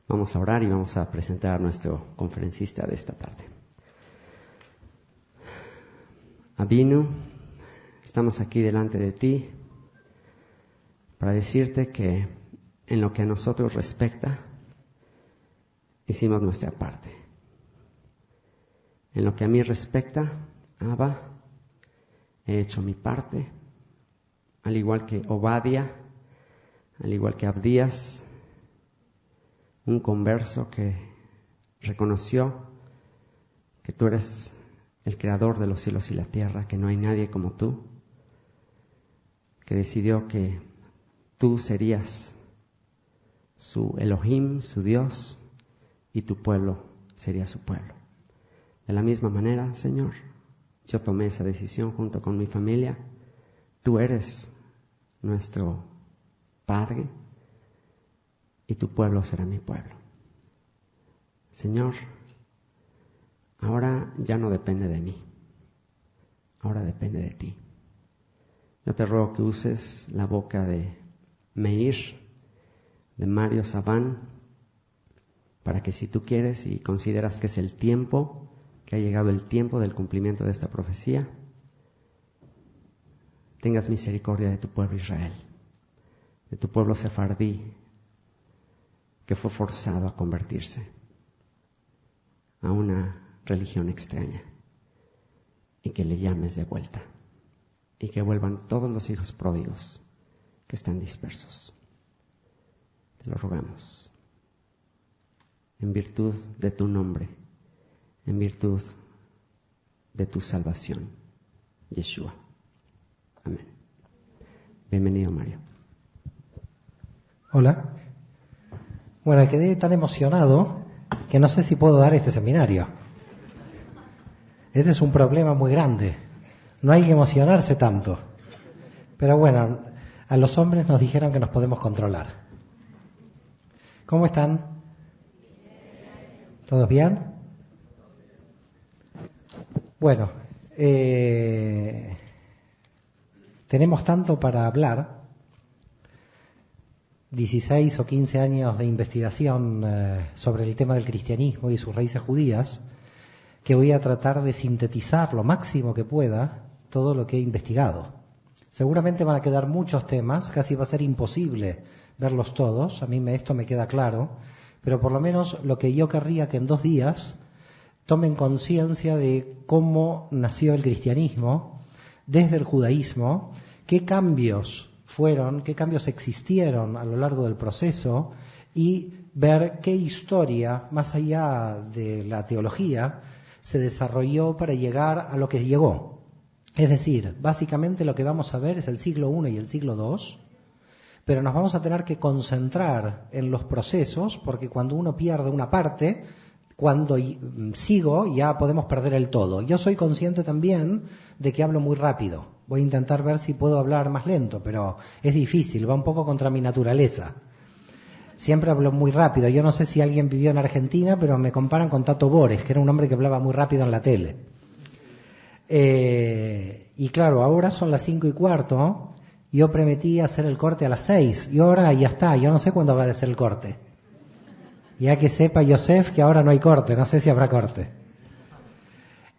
Vamos a orar y vamos a presentar a nuestro conferencista de esta tarde. Abinu, estamos aquí delante de ti para decirte que en lo que a nosotros respecta, hicimos nuestra parte. En lo que a mí respecta, Abba, he hecho mi parte, al igual que Obadia, al igual que Abdías, un converso que reconoció que tú eres el creador de los cielos y la tierra, que no hay nadie como tú, que decidió que tú serías su Elohim, su Dios, y tu pueblo sería su pueblo. De la misma manera, Señor, yo tomé esa decisión junto con mi familia. Tú eres nuestro Padre y tu pueblo será mi pueblo. Señor, ahora ya no depende de mí, ahora depende de ti. Yo te ruego que uses la boca de Meir, de Mario Sabán, para que si tú quieres y consideras que es el tiempo, que ha llegado el tiempo del cumplimiento de esta profecía, tengas misericordia de tu pueblo Israel, de tu pueblo sefardí, que fue forzado a convertirse a una religión extraña, y que le llames de vuelta, y que vuelvan todos los hijos pródigos que están dispersos. Te lo rogamos, en virtud de tu nombre, en virtud de tu salvación, Yeshua. Amén. Bienvenido, Mario. Hola. Bueno, quedé tan emocionado que no sé si puedo dar este seminario. Este es un problema muy grande. No hay que emocionarse tanto. Pero bueno, a los hombres nos dijeron que nos podemos controlar. ¿Cómo están? ¿Todos bien? Bueno, tenemos tanto para hablar. 16 o 15 años de investigación sobre el tema del cristianismo y sus raíces judías, que voy a tratar de sintetizar lo máximo que pueda todo lo que he investigado. Seguramente van a quedar muchos temas, casi va a ser imposible verlos todos, a mí esto me queda claro, pero por lo menos lo que yo querría que en 2 días tomen conciencia de cómo nació el cristianismo, desde el judaísmo, qué cambios existieron a lo largo del proceso y ver qué historia, más allá de la teología, se desarrolló para llegar a lo que llegó. Es decir, básicamente lo que vamos a ver es el siglo I y el siglo II, pero nos vamos a tener que concentrar en los procesos, porque cuando uno pierde una parte, cuando sigo ya podemos perder el todo. Yo soy consciente también de que hablo muy rápido. Voy a intentar ver si puedo hablar más lento, pero es difícil, va un poco contra mi naturaleza. Siempre hablo muy rápido. Yo no sé si alguien vivió en Argentina, pero me comparan con Tato Bores, que era un hombre que hablaba muy rápido en la tele. Y claro, ahora son las 5:15. Yo prometí hacer el corte a las 6 y ahora ya está. Yo no sé cuándo va a ser el corte. Ya que sepa Yosef que ahora no hay corte, no sé si habrá corte.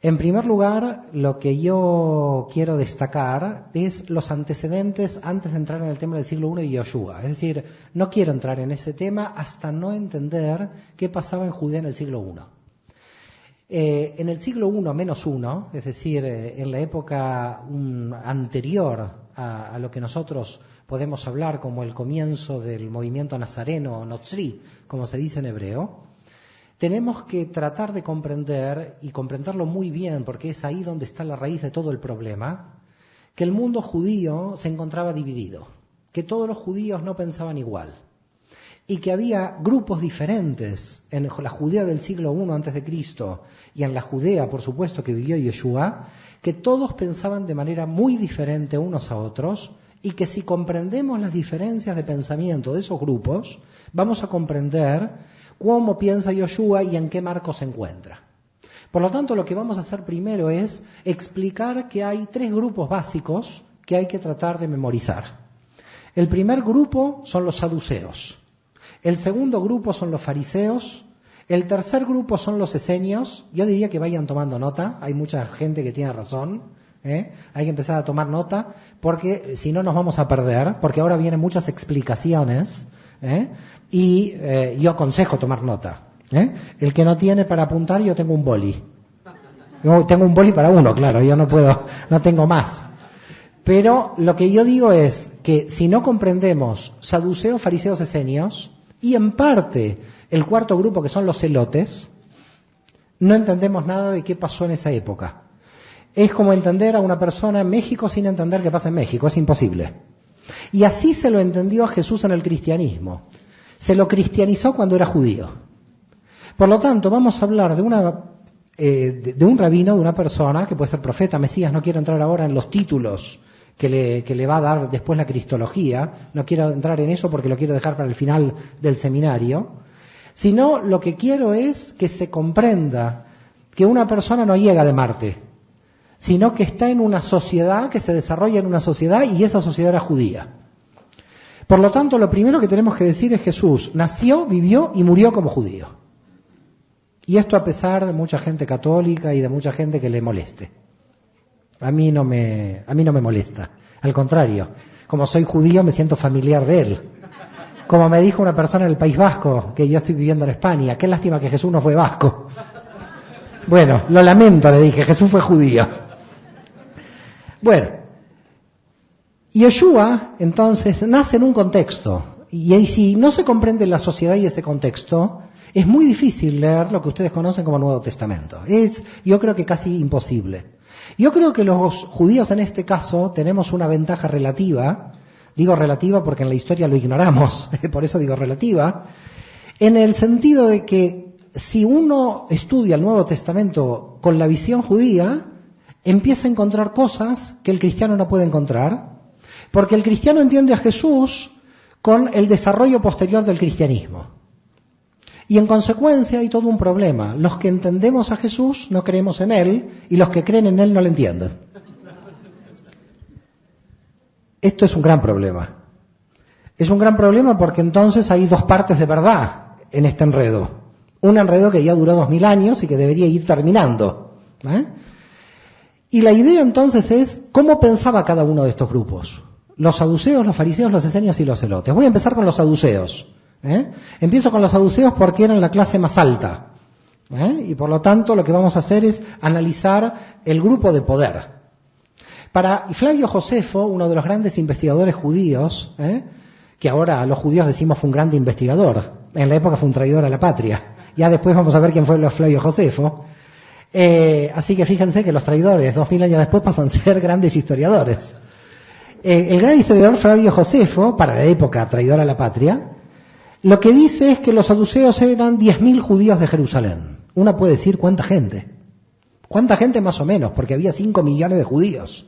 En primer lugar, lo que yo quiero destacar es los antecedentes antes de entrar en el tema del siglo I y Yoshua. Es decir, no quiero entrar en ese tema hasta no entender qué pasaba en Judea en el siglo I. En el siglo I menos 1, es decir, en la época anterior a lo que nosotros podemos hablar como el comienzo del movimiento nazareno o notzri, como se dice en hebreo, tenemos que tratar de comprender, y comprenderlo muy bien, porque es ahí donde está la raíz de todo el problema, que el mundo judío se encontraba dividido, que todos los judíos no pensaban igual, y que había grupos diferentes en la Judea del siglo I antes de Cristo y en la Judea, por supuesto, que vivió Yeshua, que todos pensaban de manera muy diferente unos a otros, y que si comprendemos las diferencias de pensamiento de esos grupos, vamos a comprender cómo piensa Yoshua y en qué marco se encuentra. Por lo tanto, lo que vamos a hacer primero es explicar que hay 3 grupos básicos que hay que tratar de memorizar. El primer grupo son los saduceos. El segundo grupo son los fariseos. El tercer grupo son los esenios. Yo diría que vayan tomando nota. Hay mucha gente que tiene razón. Hay que empezar a tomar nota porque si no nos vamos a perder. Porque ahora vienen muchas explicaciones. Y yo aconsejo tomar nota. El que no tiene para apuntar, yo tengo un boli. Yo tengo un boli para uno, claro. Yo no tengo más. Pero lo que yo digo es que si no comprendemos saduceos, fariseos, esenios, y en parte el cuarto grupo que son los celotes, no entendemos nada de qué pasó en esa época. Es como entender a una persona en México sin entender qué pasa en México, es imposible. Y así se lo entendió a Jesús en el cristianismo. Se lo cristianizó cuando era judío. Por lo tanto, vamos a hablar de un rabino, de una persona que puede ser profeta, Mesías. No quiero entrar ahora en los títulos que le va a dar después la cristología, no quiero entrar en eso porque lo quiero dejar para el final del seminario, sino lo que quiero es que se comprenda que una persona no llega de Marte, sino que está en una sociedad, que se desarrolla en una sociedad y esa sociedad era judía. Por lo tanto, lo primero que tenemos que decir es Jesús nació, vivió y murió como judío. Y esto a pesar de mucha gente católica y de mucha gente que le moleste. A mí no me molesta. Al contrario, como soy judío me siento familiar de él. Como me dijo una persona en el País Vasco, que yo estoy viviendo en España, qué lástima que Jesús no fue vasco. Bueno, lo lamento, le dije, Jesús fue judío. Bueno, Yeshua entonces nace en un contexto, y ahí si no se comprende la sociedad y ese contexto, es muy difícil leer lo que ustedes conocen como Nuevo Testamento. Yo creo que casi imposible. Yo creo que los judíos en este caso tenemos una ventaja relativa, digo relativa porque en la historia lo ignoramos, por eso digo relativa, en el sentido de que si uno estudia el Nuevo Testamento con la visión judía, empieza a encontrar cosas que el cristiano no puede encontrar, porque el cristiano entiende a Jesús con el desarrollo posterior del cristianismo. Y en consecuencia hay todo un problema. Los que entendemos a Jesús no creemos en Él y los que creen en Él no le entienden. Esto es un gran problema. Es un gran problema porque entonces hay dos partes de verdad en este enredo. Un enredo que ya duró 2000 años y que debería ir terminando. Y la idea entonces es cómo pensaba cada uno de estos grupos. Los saduceos, los fariseos, los esenios y los celotes. Voy a empezar con los saduceos. Empiezo con los saduceos porque eran la clase más alta. Y por lo tanto lo que vamos a hacer es analizar el grupo de poder. Para Flavio Josefo, uno de los grandes investigadores judíos, que ahora los judíos decimos fue un gran investigador, en la época fue un traidor a la patria. Ya después vamos a ver quién fue Flavio Josefo. Así que fíjense que los traidores, 2000 años después, pasan a ser grandes historiadores. El gran historiador Flavio Josefo, para la época traidor a la patria, lo que dice es que los saduceos eran 10.000 judíos de Jerusalén. Uno puede decir ¿cuánta gente? ¿Cuánta gente más o menos? Porque había 5 millones de judíos.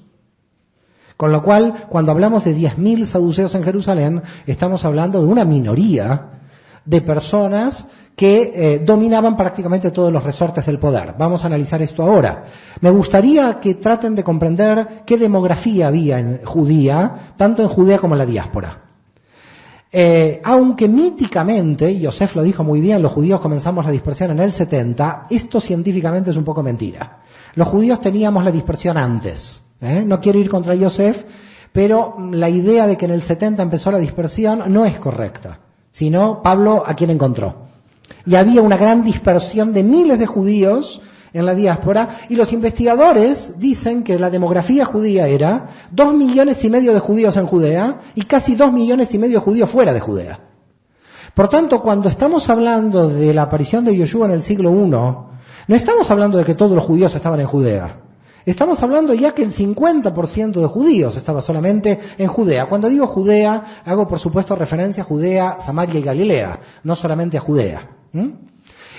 Con lo cual, cuando hablamos de 10.000 saduceos en Jerusalén, estamos hablando de una minoría de personas que dominaban prácticamente todos los resortes del poder. Vamos a analizar esto ahora. Me gustaría que traten de comprender qué demografía había en judía, tanto en Judea como en la diáspora. Aunque míticamente, Yosef lo dijo muy bien, los judíos comenzamos la dispersión en el 70, esto científicamente es un poco mentira. Los judíos teníamos la dispersión antes. No quiero ir contra Yosef, pero la idea de que en el 70 empezó la dispersión no es correcta, sino Pablo a quién encontró. Y había una gran dispersión de miles de judíos en la diáspora, y los investigadores dicen que la demografía judía era 2,5 millones de judíos en Judea y casi 2,5 millones de judíos fuera de Judea. Por tanto, cuando estamos hablando de la aparición de Yeshua en el siglo I, no estamos hablando de que todos los judíos estaban en Judea. Estamos hablando ya que el 50% de judíos estaba solamente en Judea. Cuando digo Judea, hago por supuesto referencia a Judea, Samaria y Galilea, no solamente a Judea.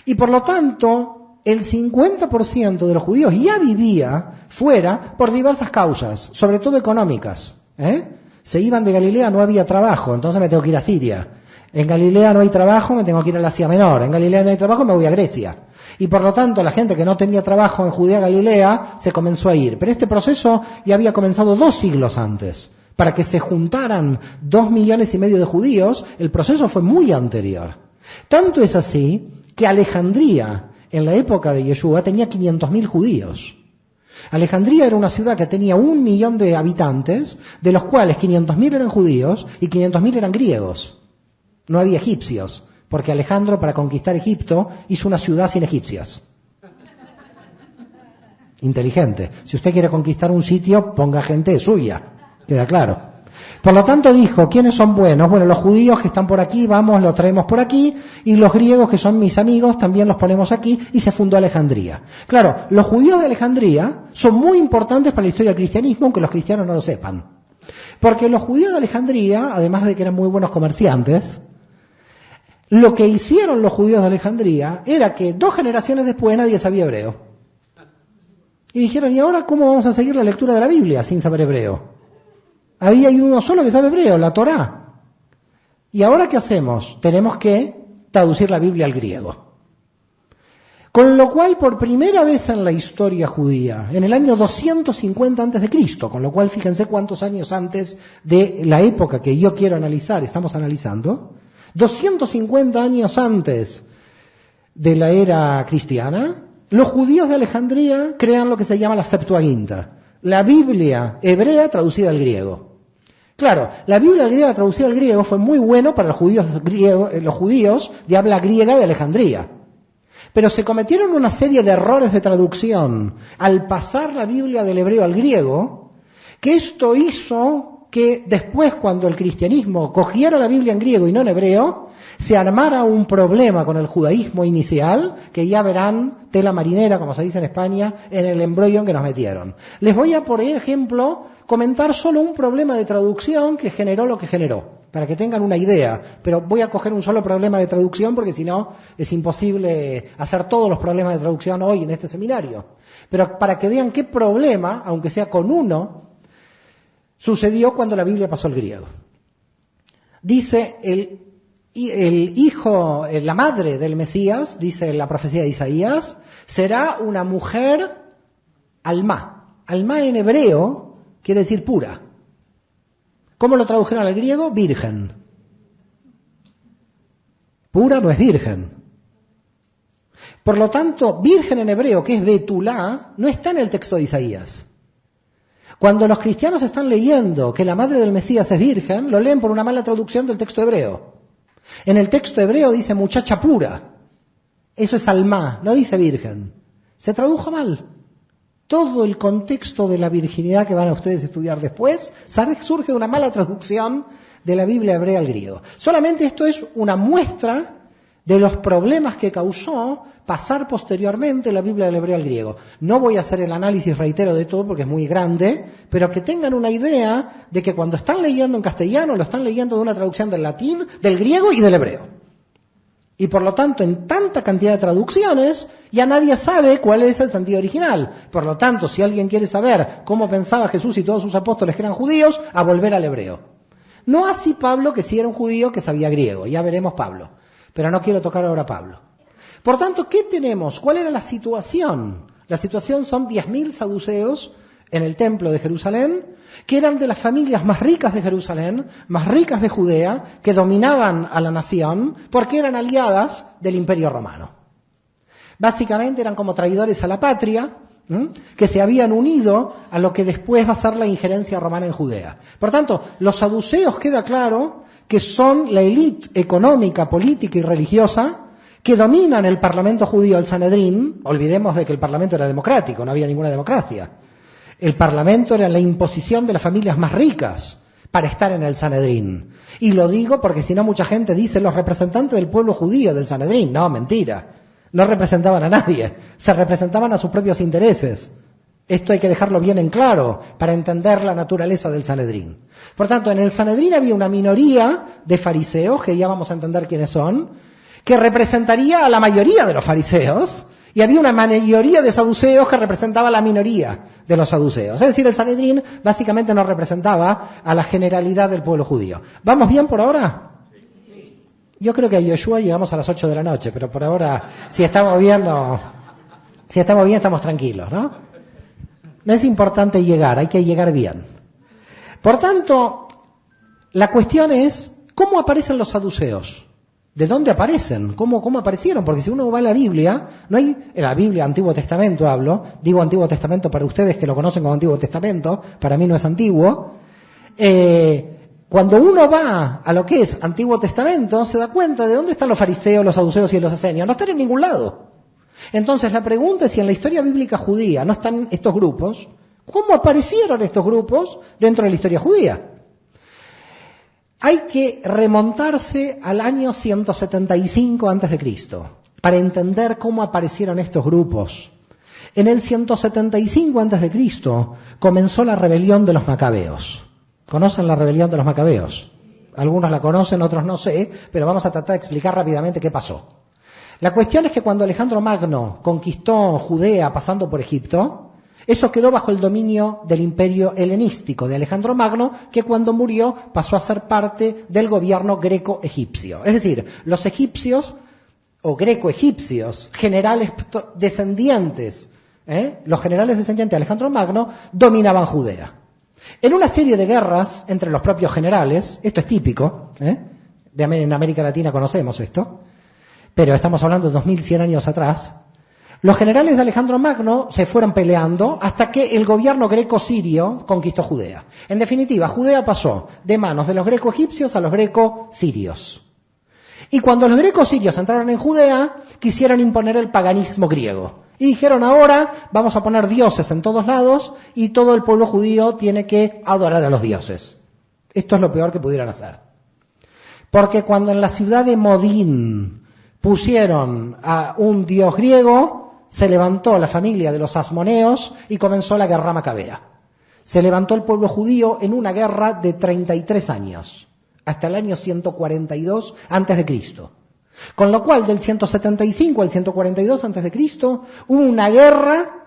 Y por lo tanto, el 50% de los judíos ya vivía fuera por diversas causas, sobre todo económicas. Se iban de Galilea, no había trabajo, entonces me tengo que ir a Siria. En Galilea no hay trabajo, me tengo que ir al Asia Menor. En Galilea no hay trabajo, me voy a Grecia. Y por lo tanto, la gente que no tenía trabajo en Judea, Galilea, se comenzó a ir. Pero este proceso ya había comenzado 2 siglos antes. Para que se juntaran 2,5 millones de judíos, el proceso fue muy anterior. Tanto es así que Alejandría, en la época de Yeshua, tenía 500.000 judíos. Alejandría era una ciudad que tenía 1 millón de habitantes, de los cuales 500.000 eran judíos y 500.000 eran griegos. No había egipcios, porque Alejandro, para conquistar Egipto, hizo una ciudad sin egipcios. Inteligente. Si usted quiere conquistar un sitio, ponga gente suya. Queda claro. Por lo tanto dijo, ¿quiénes son buenos? Bueno, los judíos que están por aquí, vamos, los traemos por aquí, y los griegos que son mis amigos, también los ponemos aquí, y se fundó Alejandría. Claro, los judíos de Alejandría son muy importantes para la historia del cristianismo, aunque los cristianos no lo sepan. Porque los judíos de Alejandría, además de que eran muy buenos comerciantes, lo que hicieron los judíos de Alejandría era que 2 generaciones después nadie sabía hebreo. Y dijeron, ¿y ahora cómo vamos a seguir la lectura de la Biblia sin saber hebreo? Había uno solo que sabe hebreo, la Torá. ¿Y ahora qué hacemos? Tenemos que traducir la Biblia al griego. Con lo cual, por primera vez en la historia judía, en el año 250 a.C., con lo cual fíjense cuántos años antes de la época que yo quiero analizar, estamos analizando, 250 años antes de la era cristiana, los judíos de Alejandría crean lo que se llama la Septuaginta, la Biblia hebrea traducida al griego. Claro, la Biblia griega traducida al griego fue muy bueno para los judíos de habla griega de Alejandría. Pero se cometieron una serie de errores de traducción al pasar la Biblia del hebreo al griego, que esto hizo que después, cuando el cristianismo cogiera la Biblia en griego y no en hebreo, se armara un problema con el judaísmo inicial, que ya verán tela marinera, como se dice en España, en el embrollo en que nos metieron. Les voy a, por ejemplo, comentar solo un problema de traducción que generó lo que generó, para que tengan una idea. Pero voy a coger un solo problema de traducción, porque si no, es imposible hacer todos los problemas de traducción hoy en este seminario. Pero para que vean qué problema, aunque sea con uno, sucedió cuando la Biblia pasó al griego. Dice el hijo, la madre del Mesías, dice la profecía de Isaías, será una mujer alma. Alma en hebreo quiere decir pura. ¿Cómo lo tradujeron al griego? Virgen. Pura no es virgen. Por lo tanto, virgen en hebreo, que es betulá, no está en el texto de Isaías. Cuando los cristianos están leyendo que la madre del Mesías es virgen, lo leen por una mala traducción del texto hebreo. En el texto hebreo dice muchacha pura. Eso es alma, no dice virgen. Se tradujo mal. Todo el contexto de la virginidad que van a ustedes a estudiar después surge de una mala traducción de la Biblia hebrea al griego. Solamente esto es una muestra de los problemas que causó pasar posteriormente la Biblia del hebreo al griego. No voy a hacer el análisis, reitero, de todo porque es muy grande, pero que tengan una idea de que cuando están leyendo en castellano, lo están leyendo de una traducción del latín, del griego y del hebreo. Y por lo tanto, en tanta cantidad de traducciones, ya nadie sabe cuál es el sentido original. Por lo tanto, si alguien quiere saber cómo pensaba Jesús y todos sus apóstoles que eran judíos, a volver al hebreo. No así Pablo, que sí era un judío que sabía griego. Ya veremos Pablo. Pero no quiero tocar ahora a Pablo. Por tanto, ¿qué tenemos? ¿Cuál era la situación? La situación son 10.000 saduceos en el templo de Jerusalén, que eran de las familias más ricas de Jerusalén, más ricas de Judea, que dominaban a la nación, porque eran aliadas del Imperio Romano. Básicamente eran como traidores a la patria, que se habían unido a lo que después va a ser la injerencia romana en Judea. Por tanto, los saduceos queda claro que son la élite económica, política y religiosa que dominan el parlamento judío, el Sanedrín. Olvidemos de que el parlamento era democrático, no había ninguna democracia. El parlamento era la imposición de las familias más ricas para estar en el Sanedrín. Y lo digo porque si no mucha gente dice los representantes del pueblo judío del Sanedrín. No, mentira. No representaban a nadie, se representaban a sus propios intereses. Esto hay que dejarlo bien en claro para entender la naturaleza del Sanedrín. Por tanto, en el Sanedrín había una minoría de fariseos, que ya vamos a entender quiénes son, que representaría a la mayoría de los fariseos, y había una mayoría de saduceos que representaba a la minoría de los saduceos. Es decir, el Sanedrín básicamente no representaba a la generalidad del pueblo judío. ¿Vamos bien por ahora? Yo creo que a Yoshua llegamos a las 8 de la noche, pero por ahora, si estamos bien, estamos tranquilos, ¿no? No es importante llegar, hay que llegar bien. Por tanto, la cuestión es, ¿cómo aparecen los saduceos? ¿De dónde aparecen? ¿Cómo aparecieron? Porque si uno va a la Biblia, no hay, en la Biblia, Antiguo Testamento hablo, digo Antiguo Testamento para ustedes que lo conocen como Antiguo Testamento, para mí no es antiguo. Cuando uno va a lo que es Antiguo Testamento, se da cuenta de dónde están los fariseos, los saduceos y los esenios. No están en ningún lado. Entonces la pregunta es si en la historia bíblica judía no están estos grupos, ¿cómo aparecieron estos grupos dentro de la historia judía? Hay que remontarse al año 175 a.C. para entender cómo aparecieron estos grupos. En el 175 a.C. comenzó la rebelión de los macabeos. ¿Conocen la rebelión de los macabeos? Algunos la conocen, otros no sé, pero vamos a tratar de explicar rápidamente qué pasó. La cuestión es que cuando Alejandro Magno conquistó Judea pasando por Egipto, eso quedó bajo el dominio del imperio helenístico de Alejandro Magno, que cuando murió pasó a ser parte del gobierno greco-egipcio. Es decir, los egipcios o greco-egipcios, generales descendientes, los generales descendientes de Alejandro Magno, dominaban Judea. En una serie de guerras entre los propios generales, esto es típico, en América Latina conocemos esto, pero estamos hablando de 2100 años atrás. Los generales de Alejandro Magno se fueron peleando hasta que el gobierno greco-sirio conquistó Judea. En definitiva, Judea pasó de manos de los greco-egipcios a los greco-sirios. Y cuando los greco-sirios entraron en Judea, quisieron imponer el paganismo griego. Y dijeron, ahora vamos a poner dioses en todos lados y todo el pueblo judío tiene que adorar a los dioses. Esto es lo peor que pudieran hacer. Porque cuando en la ciudad de Modín pusieron a un dios griego, se levantó la familia de los asmoneos y comenzó la guerra macabea. Se levantó el pueblo judío en una guerra de 33 años, hasta el año 142 a.C. Con lo cual, del 175 al 142 a.C., hubo una guerra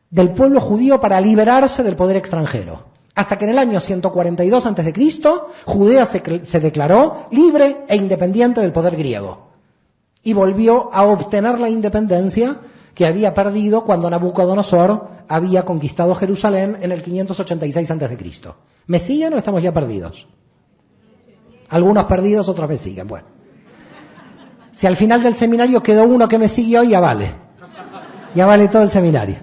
del pueblo judío para liberarse del poder extranjero. Hasta que en el año 142 a.C., Judea se declaró libre e independiente del poder griego. Y volvió a obtener la independencia que había perdido cuando Nabucodonosor había conquistado Jerusalén en el 586 a.C. ¿Me siguen o estamos ya perdidos? Algunos perdidos, otros me siguen. Bueno, si al final del seminario quedó uno que me siguió, ya vale. Ya vale todo el seminario.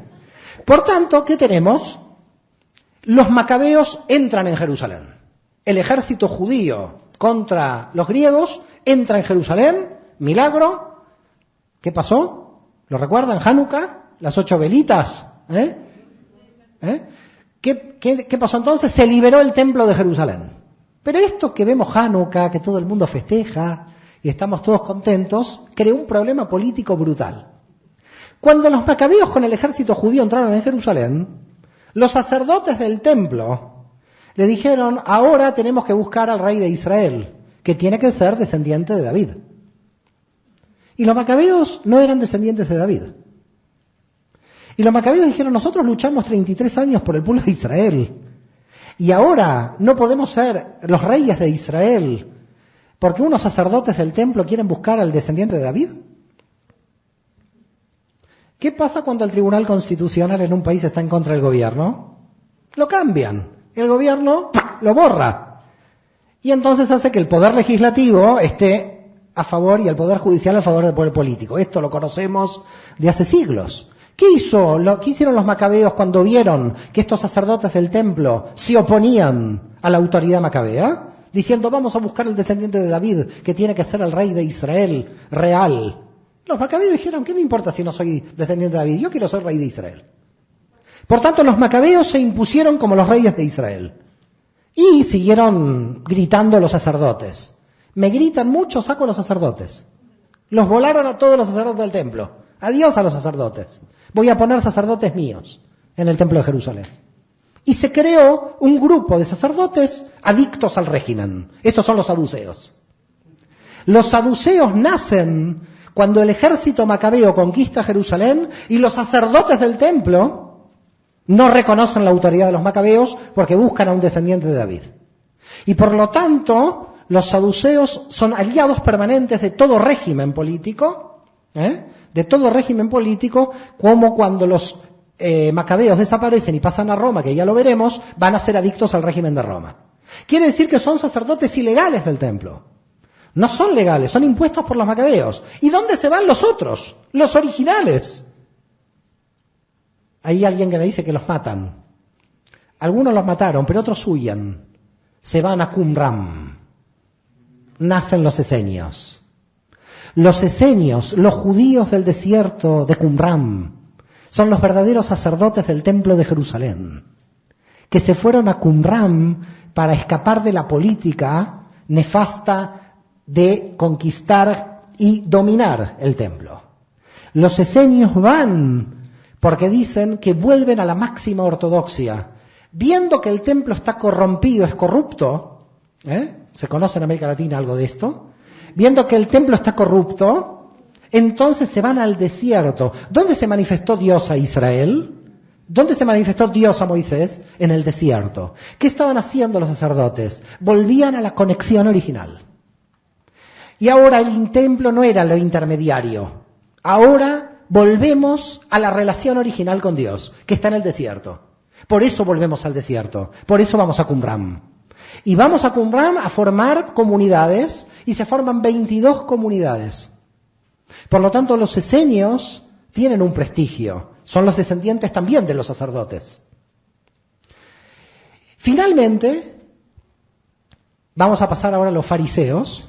Por tanto, ¿qué tenemos? Los macabeos entran en Jerusalén. El ejército judío contra los griegos entra en Jerusalén. Milagro. ¿Qué pasó? ¿Lo recuerdan? Hanukkah, las 8 velitas. ¿Qué pasó entonces? Se liberó el templo de Jerusalén. Pero esto que vemos Hanukkah, que todo el mundo festeja y estamos todos contentos, creó un problema político brutal. Cuando los macabeos con el ejército judío entraron en Jerusalén, los sacerdotes del templo le dijeron, ahora tenemos que buscar al rey de Israel, que tiene que ser descendiente de David. Y los macabeos no eran descendientes de David. Y los macabeos dijeron, nosotros luchamos 33 años por el pueblo de Israel. Y ahora no podemos ser los reyes de Israel porque unos sacerdotes del templo quieren buscar al descendiente de David. ¿Qué pasa cuando el Tribunal Constitucional en un país está en contra del gobierno? Lo cambian. El gobierno lo borra. Y entonces hace que el poder legislativo esté a favor y el poder judicial a favor del poder político. Esto lo conocemos de hace siglos. ¿Qué hicieron los macabeos cuando vieron que estos sacerdotes del templo se oponían a la autoridad macabea? Diciendo, vamos a buscar el descendiente de David, que tiene que ser el rey de Israel real. Los macabeos dijeron, ¿qué me importa si no soy descendiente de David? Yo quiero ser rey de Israel. Por tanto, los macabeos se impusieron como los reyes de Israel. Y siguieron gritando los sacerdotes. Me gritan mucho, saco a los sacerdotes. Los volaron a todos los sacerdotes del templo. Adiós a los sacerdotes. Voy a poner sacerdotes míos en el templo de Jerusalén. Y se creó un grupo de sacerdotes adictos al régimen. Estos son los saduceos. Los saduceos nacen cuando el ejército macabeo conquista Jerusalén y los sacerdotes del templo no reconocen la autoridad de los macabeos porque buscan a un descendiente de David. Y por lo tanto, los saduceos son aliados permanentes de todo régimen político, como cuando los macabeos desaparecen y pasan a Roma, que ya lo veremos, van a ser adictos al régimen de Roma. Quiere decir que son sacerdotes ilegales del templo. No son legales, son impuestos por los macabeos. ¿Y dónde se van los otros? Los originales. Hay alguien que me dice que los matan. Algunos los mataron, pero otros huyen. Se van a Qumran. Nacen los esenios. Los esenios, los judíos del desierto de Qumran, son los verdaderos sacerdotes del templo de Jerusalén, que se fueron a Qumran para escapar de la política nefasta de conquistar y dominar el templo. Los esenios van porque dicen que vuelven a la máxima ortodoxia. Viendo que el templo está corrompido, es corrupto, ¿se conoce en América Latina algo de esto? Viendo que el templo está corrupto, entonces se van al desierto. ¿Dónde se manifestó Dios a Israel? ¿Dónde se manifestó Dios a Moisés? En el desierto. ¿Qué estaban haciendo los sacerdotes? Volvían a la conexión original. Y ahora el templo no era lo intermediario. Ahora volvemos a la relación original con Dios, que está en el desierto. Por eso volvemos al desierto. Por eso vamos a Qumran. Y vamos a Qumran a formar comunidades, y se forman 22 comunidades. Por lo tanto, los esenios tienen un prestigio. Son los descendientes también de los sacerdotes. Finalmente, vamos a pasar ahora a los fariseos,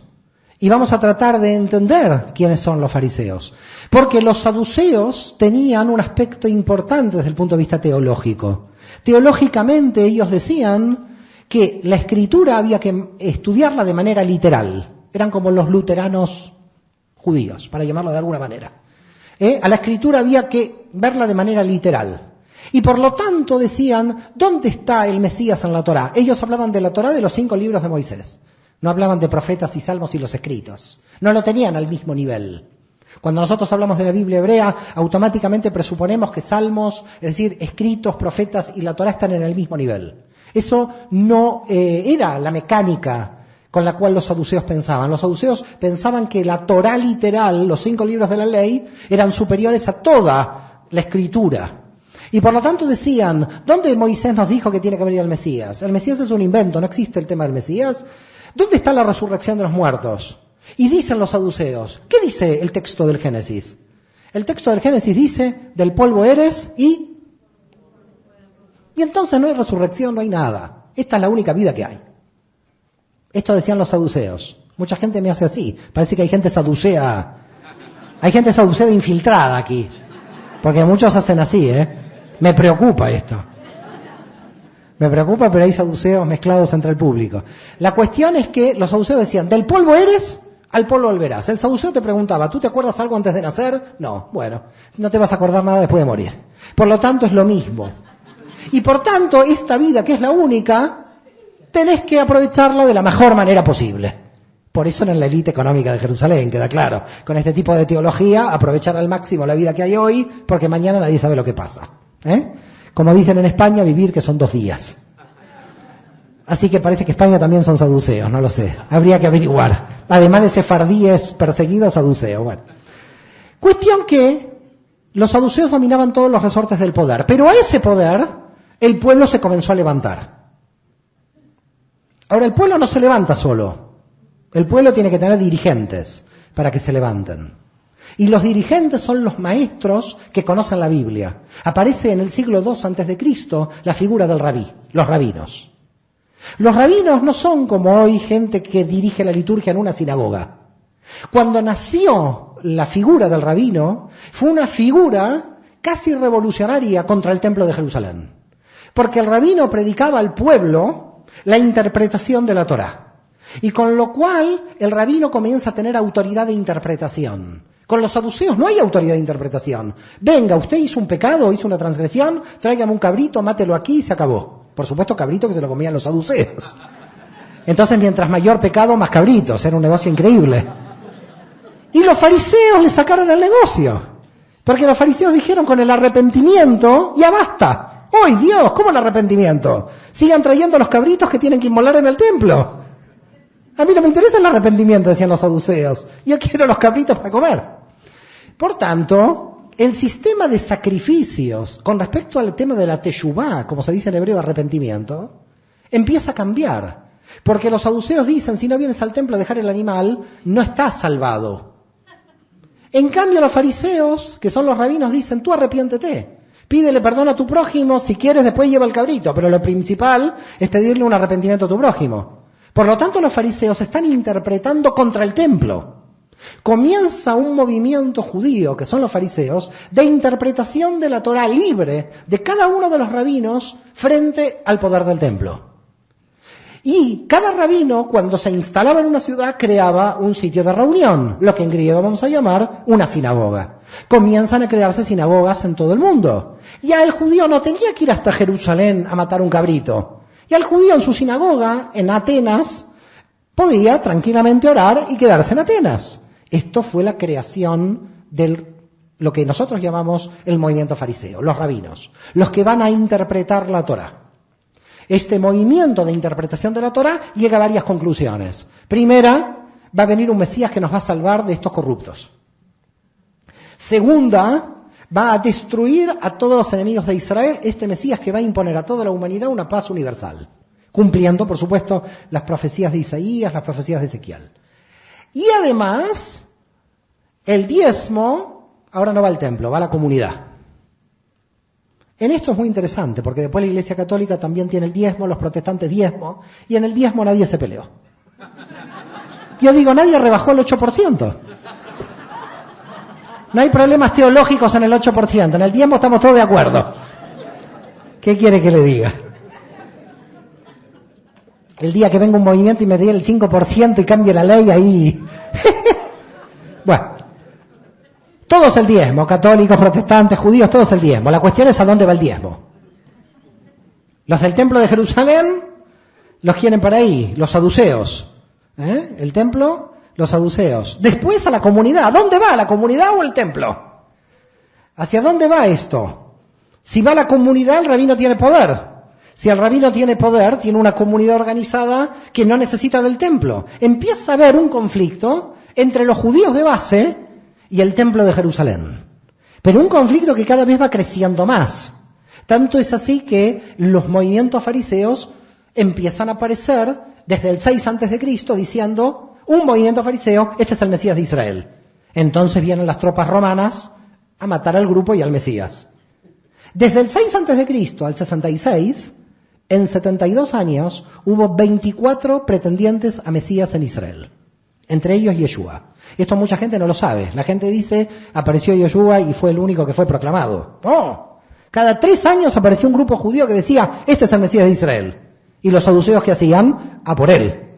y vamos a tratar de entender quiénes son los fariseos. Porque los saduceos tenían un aspecto importante desde el punto de vista teológico. Teológicamente ellos decían que la escritura había que estudiarla de manera literal. Eran como los luteranos judíos, para llamarlo de alguna manera. A la escritura había que verla de manera literal. Y por lo tanto decían, ¿dónde está el Mesías en la Torá? Ellos hablaban de la Torá de los 5 libros de Moisés. No hablaban de profetas y salmos y los escritos. No lo tenían al mismo nivel. Cuando nosotros hablamos de la Biblia hebrea, automáticamente presuponemos que salmos, es decir, escritos, profetas y la Torá están en el mismo nivel. Eso no era la mecánica con la cual los saduceos pensaban. Los saduceos pensaban que la Torá literal, los 5 libros de la ley, eran superiores a toda la escritura. Y por lo tanto decían, ¿dónde Moisés nos dijo que tiene que venir el Mesías? El Mesías es un invento, no existe el tema del Mesías. ¿Dónde está la resurrección de los muertos? Y dicen los saduceos, ¿qué dice el texto del Génesis? El texto del Génesis dice, del polvo eres y entonces no hay resurrección, no hay nada. Esta es la única vida que hay. Esto decían los saduceos. Mucha gente me hace así. Parece que hay gente saducea. Hay gente saducea infiltrada aquí. Porque muchos hacen así, Me preocupa esto. Me preocupa, pero hay saduceos mezclados entre el público. La cuestión es que los saduceos decían, del polvo eres, al polvo volverás. El saduceo te preguntaba, ¿tú te acuerdas algo antes de nacer? No, bueno, no te vas a acordar nada después de morir. Por lo tanto, es lo mismo. Y por tanto, esta vida, que es la única, tenés que aprovecharla de la mejor manera posible. Por eso en la élite económica de Jerusalén, queda claro. Con este tipo de teología, aprovechar al máximo la vida que hay hoy, porque mañana nadie sabe lo que pasa. Como dicen en España, vivir que son 2 días. Así que parece que España también son saduceos, no lo sé. Habría que averiguar. Además de sefardíes perseguidos, saduceos. Bueno. Cuestión que los saduceos dominaban todos los resortes del poder. Pero a ese poder, el pueblo se comenzó a levantar. Ahora, el pueblo no se levanta solo. El pueblo tiene que tener dirigentes para que se levanten. Y los dirigentes son los maestros que conocen la Biblia. Aparece en el siglo II a.C. la figura del rabí, los rabinos. Los rabinos no son como hoy gente que dirige la liturgia en una sinagoga. Cuando nació la figura del rabino, fue una figura casi revolucionaria contra el templo de Jerusalén. Porque el rabino predicaba al pueblo la interpretación de la Torá. Y con lo cual el rabino comienza a tener autoridad de interpretación. Con los saduceos no hay autoridad de interpretación. Venga, usted hizo un pecado, hizo una transgresión, tráigame un cabrito, mátelo aquí y se acabó. Por supuesto, cabrito que se lo comían los saduceos. Entonces, mientras mayor pecado, más cabritos. Era un negocio increíble. Y los fariseos le sacaron el negocio. Porque los fariseos dijeron, con el arrepentimiento, ya basta. ¡Ay, Dios! ¿Cómo el arrepentimiento? Sigan trayendo los cabritos que tienen que inmolar en el templo. A mí no me interesa el arrepentimiento, decían los saduceos. Yo quiero los cabritos para comer. Por tanto, el sistema de sacrificios con respecto al tema de la teshuvá, como se dice en hebreo, arrepentimiento, empieza a cambiar. Porque los saduceos dicen, si no vienes al templo a dejar el animal, no estás salvado. En cambio, los fariseos, que son los rabinos, dicen, tú arrepiéntete. Pídele perdón a tu prójimo, si quieres después lleva el cabrito, pero lo principal es pedirle un arrepentimiento a tu prójimo. Por lo tanto, los fariseos están interpretando contra el templo. Comienza un movimiento judío, que son los fariseos, de interpretación de la Torá libre de cada uno de los rabinos frente al poder del templo. Y cada rabino, cuando se instalaba en una ciudad, creaba un sitio de reunión, lo que en griego vamos a llamar una sinagoga. Comienzan a crearse sinagogas en todo el mundo. Ya el judío no tenía que ir hasta Jerusalén a matar un cabrito. Y el judío en su sinagoga, en Atenas, podía tranquilamente orar y quedarse en Atenas. Esto fue la creación de lo que nosotros llamamos el movimiento fariseo, los rabinos, los que van a interpretar la Torá. Este movimiento de interpretación de la Torá llega a varias conclusiones. Primera, va a venir un Mesías que nos va a salvar de estos corruptos. Segunda, va a destruir a todos los enemigos de Israel, este Mesías que va a imponer a toda la humanidad una paz universal, cumpliendo, por supuesto, las profecías de Isaías, las profecías de Ezequiel. Y además, el diezmo ahora no va al templo, va a la comunidad. En esto es muy interesante, porque después la Iglesia Católica también tiene el diezmo, los protestantes diezmo, y en el diezmo nadie se peleó. Yo digo, nadie rebajó el 8%. No hay problemas teológicos en el 8%, en el diezmo estamos todos de acuerdo. ¿Qué quiere que le diga? El día que venga un movimiento y me dé el 5% y cambie la ley, ahí... Bueno, todos el diezmo, católicos, protestantes, judíos, todos el diezmo. La cuestión es a dónde va el diezmo. Los del templo de Jerusalén los quieren para ahí, los saduceos. El templo, los saduceos. Después a la comunidad. ¿A dónde va? ¿La comunidad o el templo? ¿Hacia dónde va esto? Si va a la comunidad, el rabino tiene poder. Si el rabino tiene poder, tiene una comunidad organizada que no necesita del templo. Empieza a haber un conflicto entre los judíos de base y el templo de Jerusalén. Pero un conflicto que cada vez va creciendo más. Tanto es así que los movimientos fariseos empiezan a aparecer desde el 6 a.C. diciendo, un movimiento fariseo, este es el Mesías de Israel. Entonces vienen las tropas romanas a matar al grupo y al Mesías. Desde el 6 a.C. al 66, en 72 años, hubo 24 pretendientes a Mesías en Israel. Entre ellos Yeshua. Esto mucha gente no lo sabe. La gente dice, apareció Yeshua y fue el único que fue proclamado. ¡Oh! Cada 3 años apareció un grupo judío que decía, este es el Mesías de Israel. Y los saduceos, ¿qué hacían? A por él.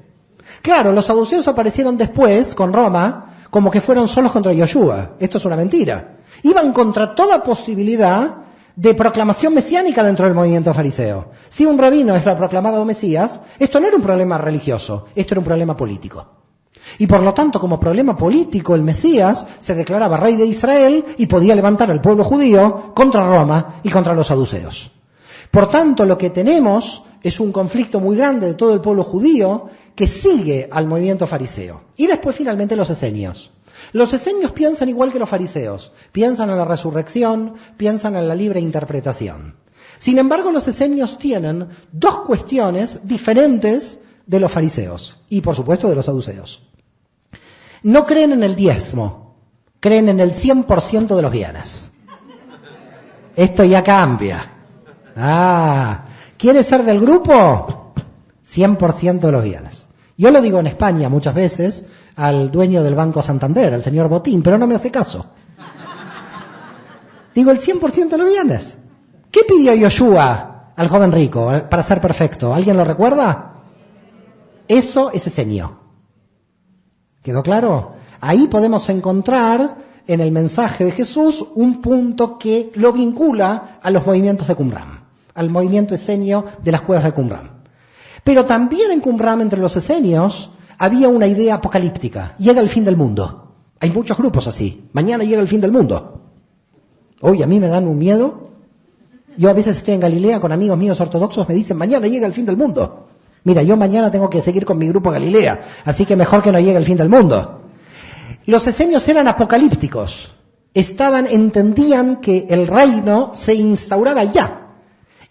Claro, los saduceos aparecieron después, con Roma, como que fueron solos contra Yeshua. Esto es una mentira. Iban contra toda posibilidad de proclamación mesiánica dentro del movimiento fariseo. Si un rabino es proclamado Mesías, esto no era un problema religioso, esto era un problema político. Y por lo tanto, como problema político, el Mesías se declaraba rey de Israel y podía levantar al pueblo judío contra Roma y contra los saduceos. Por tanto, lo que tenemos es un conflicto muy grande de todo el pueblo judío que sigue al movimiento fariseo. Y después, finalmente, los esenios. Los esenios piensan igual que los fariseos. Piensan en la resurrección, piensan en la libre interpretación. Sin embargo, los esenios tienen dos cuestiones diferentes de los fariseos y, por supuesto, de los saduceos. No creen en el diezmo, creen en el 100% de los bienes. Esto ya cambia. ¿Quiere ser del grupo? 100% de los bienes. Yo lo digo en España muchas veces al dueño del Banco Santander, al señor Botín, pero no me hace caso. Digo el 100% de los bienes. ¿Qué pidió Yoshua al joven rico para ser perfecto? ¿Alguien lo recuerda? Eso es esenio. ¿Quedó claro? Ahí podemos encontrar en el mensaje de Jesús un punto que lo vincula a los movimientos de Qumran, al movimiento esenio de las cuevas de Qumran. Pero también en Qumran, entre los esenios, había una idea apocalíptica. Llega el fin del mundo. Hay muchos grupos así. Mañana llega el fin del mundo. Hoy a mí me dan un miedo. Yo a veces estoy en Galilea con amigos míos ortodoxos, me dicen, mañana llega el fin del mundo. Mira, yo mañana tengo que seguir con mi grupo Galilea, así que mejor que no llegue el fin del mundo. Los esenios eran apocalípticos. entendían que el reino se instauraba ya.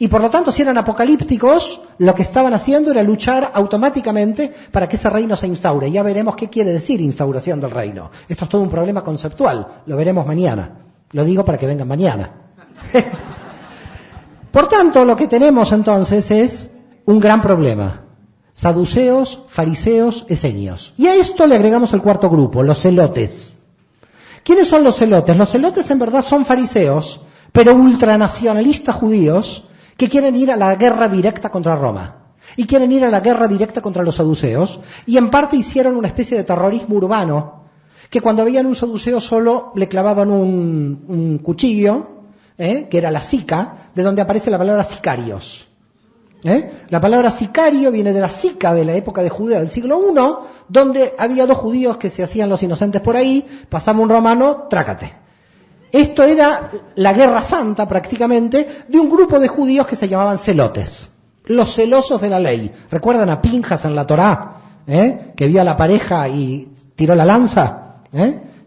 Y por lo tanto, si eran apocalípticos, lo que estaban haciendo era luchar automáticamente para que ese reino se instaure. Ya veremos qué quiere decir instauración del reino. Esto es todo un problema conceptual. Lo veremos mañana. Lo digo para que vengan mañana. Por tanto, lo que tenemos entonces es un gran problema. Saduceos, fariseos, esenios. Y a esto le agregamos el cuarto grupo, los celotes. ¿Quiénes son los celotes? Los celotes en verdad son fariseos, pero ultranacionalistas judíos, que quieren ir a la guerra directa contra Roma. Y quieren ir a la guerra directa contra los saduceos. Y en parte hicieron una especie de terrorismo urbano, que cuando veían un saduceo solo le clavaban un cuchillo, que era la sica, de donde aparece la palabra sicarios. La palabra sicario viene de la sica de la época de Judea del siglo I, donde había dos judíos que se hacían los inocentes por ahí, pasaba un romano, trácate. Esto era la guerra santa prácticamente de un grupo de judíos que se llamaban celotes, los celosos de la ley. ¿Recuerdan a Pinjas en la Torá? Que vio a la pareja y tiró la lanza.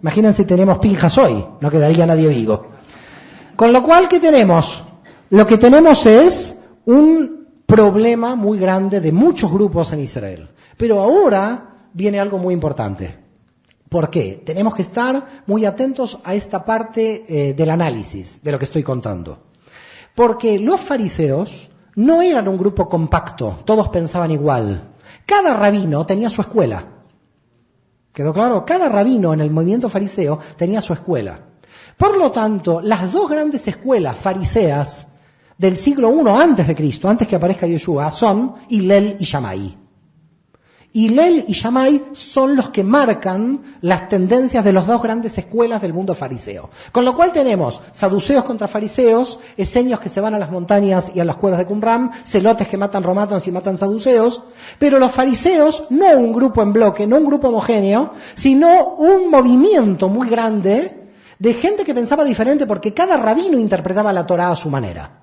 Imagínense si tenemos Pinjas hoy, no quedaría nadie vivo. Con lo cual, ¿qué tenemos? Lo que tenemos es un problema muy grande de muchos grupos en Israel. Pero ahora viene algo muy importante. ¿Por qué? Tenemos que estar muy atentos a esta parte del análisis de lo que estoy contando. Porque los fariseos no eran un grupo compacto, todos pensaban igual. Cada rabino tenía su escuela. ¿Quedó claro? Cada rabino en el movimiento fariseo tenía su escuela. Por lo tanto, las dos grandes escuelas fariseas del siglo I antes de Cristo, antes que aparezca Yeshua, son Hillel y Shammai. Hillel y Shammai son los que marcan las tendencias de las dos grandes escuelas del mundo fariseo. Con lo cual tenemos saduceos contra fariseos, esenios que se van a las montañas y a las cuevas de Qumran, celotes que matan romanos y matan saduceos, pero los fariseos, no un grupo en bloque, no un grupo homogéneo, sino un movimiento muy grande de gente que pensaba diferente porque cada rabino interpretaba la Torá a su manera.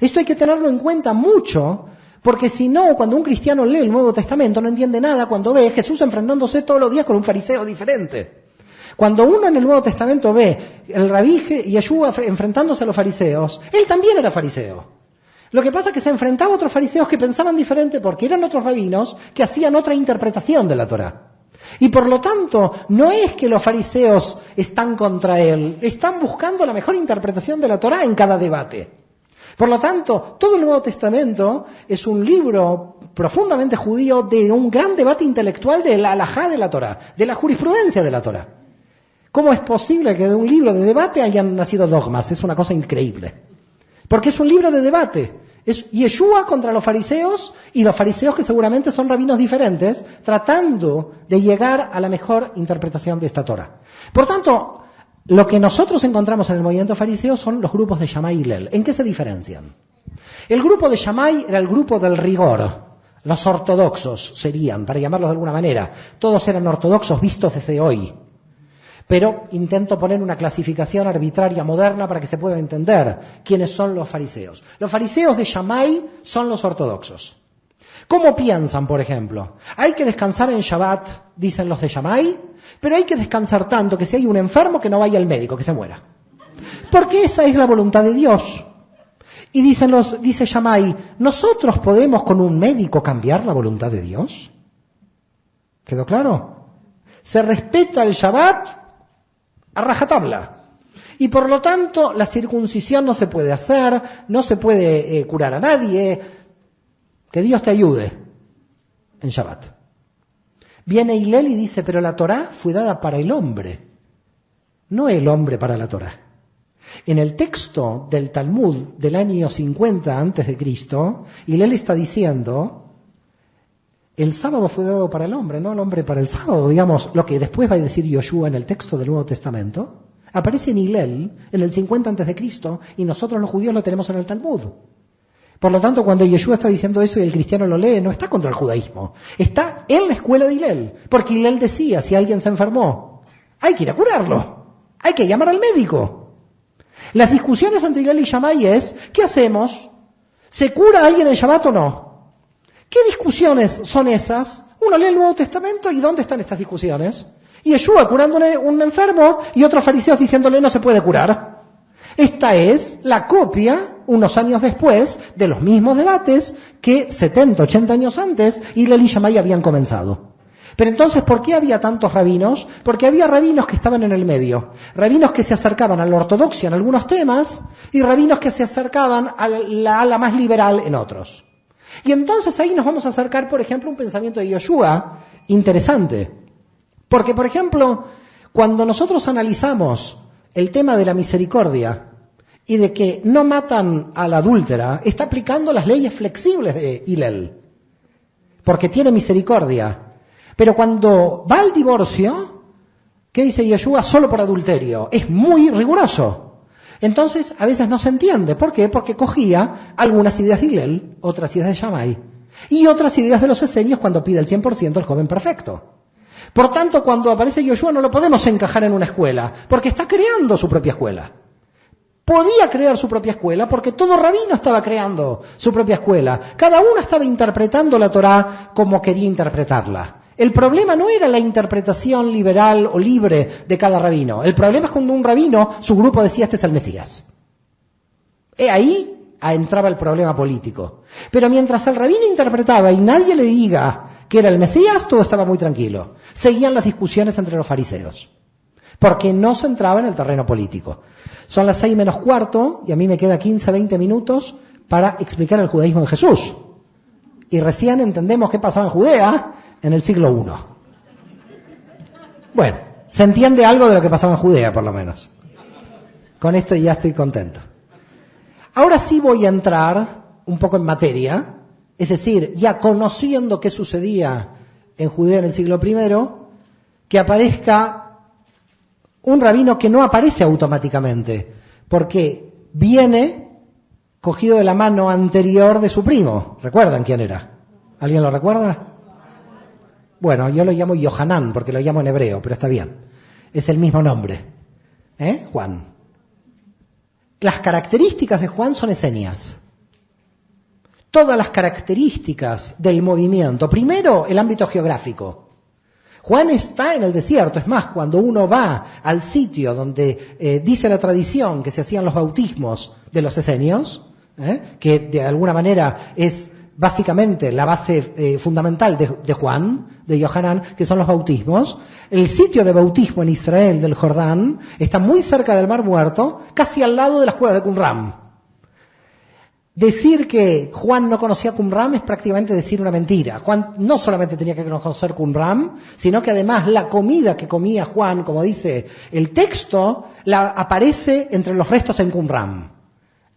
Esto hay que tenerlo en cuenta mucho, porque si no, cuando un cristiano lee el Nuevo Testamento no entiende nada cuando ve a Jesús enfrentándose todos los días con un fariseo diferente. Cuando uno en el Nuevo Testamento ve el rabí Yeshua enfrentándose a los fariseos, él también era fariseo. Lo que pasa es que se enfrentaba a otros fariseos que pensaban diferente porque eran otros rabinos que hacían otra interpretación de la Torá. Y por lo tanto, no es que los fariseos están contra él, están buscando la mejor interpretación de la Torá en cada debate. Por lo tanto, todo el Nuevo Testamento es un libro profundamente judío de un gran debate intelectual de la halajá de la Torá, de la jurisprudencia de la Torá. ¿Cómo es posible que de un libro de debate hayan nacido dogmas? Es una cosa increíble. Porque es un libro de debate. Es Yeshua contra los fariseos y los fariseos que seguramente son rabinos diferentes, tratando de llegar a la mejor interpretación de esta Torá. Por tanto, lo que nosotros encontramos en el movimiento fariseo son los grupos de Shammai y Hillel. ¿En qué se diferencian? El grupo de Shammai era el grupo del rigor. Los ortodoxos serían, para llamarlos de alguna manera. Todos eran ortodoxos vistos desde hoy. Pero intento poner una clasificación arbitraria moderna para que se pueda entender quiénes son los fariseos. Los fariseos de Shammai son los ortodoxos. ¿Cómo piensan, por ejemplo? Hay que descansar en Shabbat, dicen los de Shammai, pero hay que descansar tanto que si hay un enfermo que no vaya al médico, que se muera. Porque esa es la voluntad de Dios. Y dice Shammai, ¿nosotros podemos con un médico cambiar la voluntad de Dios? ¿Quedó claro? Se respeta el Shabbat a rajatabla. Y por lo tanto, la circuncisión no se puede hacer, no se puede curar a nadie. Que Dios te ayude en Shabbat. Viene Hillel y dice, pero la Torá fue dada para el hombre, no el hombre para la Torá. En el texto del Talmud del año 50 antes de Cristo, Hillel está diciendo, el sábado fue dado para el hombre, no el hombre para el sábado. Digamos, lo que después va a decir Yoshua en el texto del Nuevo Testamento, aparece en Hillel en el 50 antes de Cristo y nosotros los judíos lo tenemos en el Talmud. Por lo tanto, cuando Yeshua está diciendo eso y el cristiano lo lee, no está contra el judaísmo. Está en la escuela de Hillel. Porque Hillel decía, si alguien se enfermó, hay que ir a curarlo. Hay que llamar al médico. Las discusiones entre Hillel y Shammai es, ¿qué hacemos? ¿Se cura a alguien en Shabbat o no? ¿Qué discusiones son esas? Uno lee el Nuevo Testamento y ¿dónde están estas discusiones? Y Yeshua curándole un enfermo y otros fariseos diciéndole no se puede curar. Esta es la copia, unos años después, de los mismos debates que 70, 80 años antes Hillel y Shammai habían comenzado. Pero entonces, ¿por qué había tantos rabinos? Porque había rabinos que estaban en el medio. Rabinos que se acercaban a la ortodoxia en algunos temas y rabinos que se acercaban a la ala más liberal en otros. Y entonces ahí nos vamos a acercar, por ejemplo, a un pensamiento de Yoshua interesante. Porque, por ejemplo, cuando nosotros analizamos el tema de la misericordia y de que no matan a la adúltera, está aplicando las leyes flexibles de Hillel, porque tiene misericordia. Pero cuando va al divorcio, ¿qué dice Yeshua? Solo por adulterio. Es muy riguroso. Entonces, a veces no se entiende. ¿Por qué? Porque cogía algunas ideas de Hillel, otras ideas de Shammai, y otras ideas de los esenios cuando pide el 100% al joven perfecto. Por tanto, cuando aparece Yoshua no lo podemos encajar en una escuela, porque está creando su propia escuela. Podía crear su propia escuela porque todo rabino estaba creando su propia escuela. Cada uno estaba interpretando la Torá como quería interpretarla. El problema no era la interpretación liberal o libre de cada rabino. El problema es cuando un rabino, su grupo decía, este es el Mesías. Ahí entraba el problema político. Pero mientras el rabino interpretaba y nadie le diga que era el Mesías, todo estaba muy tranquilo. Seguían las discusiones entre los fariseos, porque no se entraba en el terreno político. Son las 6 menos cuarto y a mí me queda 15, 20 minutos para explicar el judaísmo en Jesús. Y recién entendemos qué pasaba en Judea en el siglo I. Bueno, se entiende algo de lo que pasaba en Judea, por lo menos. Con esto ya estoy contento. Ahora sí voy a entrar un poco en materia, es decir, ya conociendo qué sucedía en Judea en el siglo I, que aparezca un rabino que no aparece automáticamente, porque viene cogido de la mano anterior de su primo. ¿Recuerdan quién era? ¿Alguien lo recuerda? Bueno, yo lo llamo Yohanan, porque lo llamo en hebreo, pero está bien. Es el mismo nombre. Juan. Las características de Juan son esenias. Todas las características del movimiento. Primero, el ámbito geográfico. Juan está en el desierto. Es más, cuando uno va al sitio donde dice la tradición que se hacían los bautismos de los esenios, que de alguna manera es básicamente la base fundamental de Juan, de Yohanan, que son los bautismos. El sitio de bautismo en Israel del Jordán está muy cerca del Mar Muerto, casi al lado de las cuevas de Qumran. Decir que Juan no conocía Qumran es prácticamente decir una mentira. Juan no solamente tenía que conocer Qumran, sino que además la comida que comía Juan, como dice el texto, aparece entre los restos en Qumran.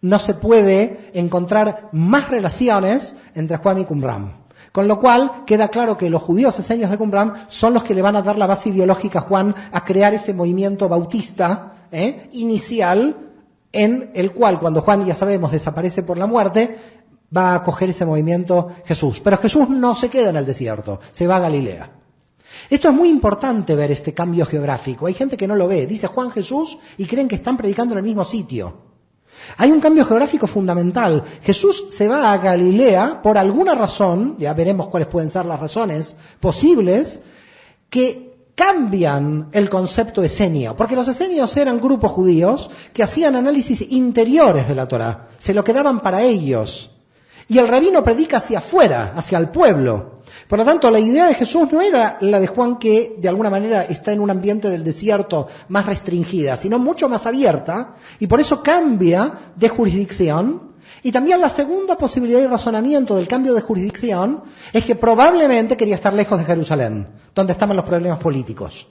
No se puede encontrar más relaciones entre Juan y Qumran. Con lo cual queda claro que los judíos esenios de Qumran son los que le van a dar la base ideológica a Juan a crear ese movimiento bautista inicial, en el cual, cuando Juan, ya sabemos, desaparece por la muerte, va a coger ese movimiento Jesús. Pero Jesús no se queda en el desierto, se va a Galilea. Esto es muy importante ver este cambio geográfico. Hay gente que no lo ve. Dice Juan Jesús y creen que están predicando en el mismo sitio. Hay un cambio geográfico fundamental. Jesús se va a Galilea por alguna razón, ya veremos cuáles pueden ser las razones posibles, que cambian el concepto esenio, porque los esenios eran grupos judíos que hacían análisis interiores de la Torá, se lo quedaban para ellos, y el rabino predica hacia afuera, hacia el pueblo. Por lo tanto, la idea de Jesús no era la de Juan, que de alguna manera está en un ambiente del desierto más restringida, sino mucho más abierta, y por eso cambia de jurisdicción. Y también la segunda posibilidad y razonamiento del cambio de jurisdicción es que probablemente quería estar lejos de Jerusalén, donde estaban los problemas políticos.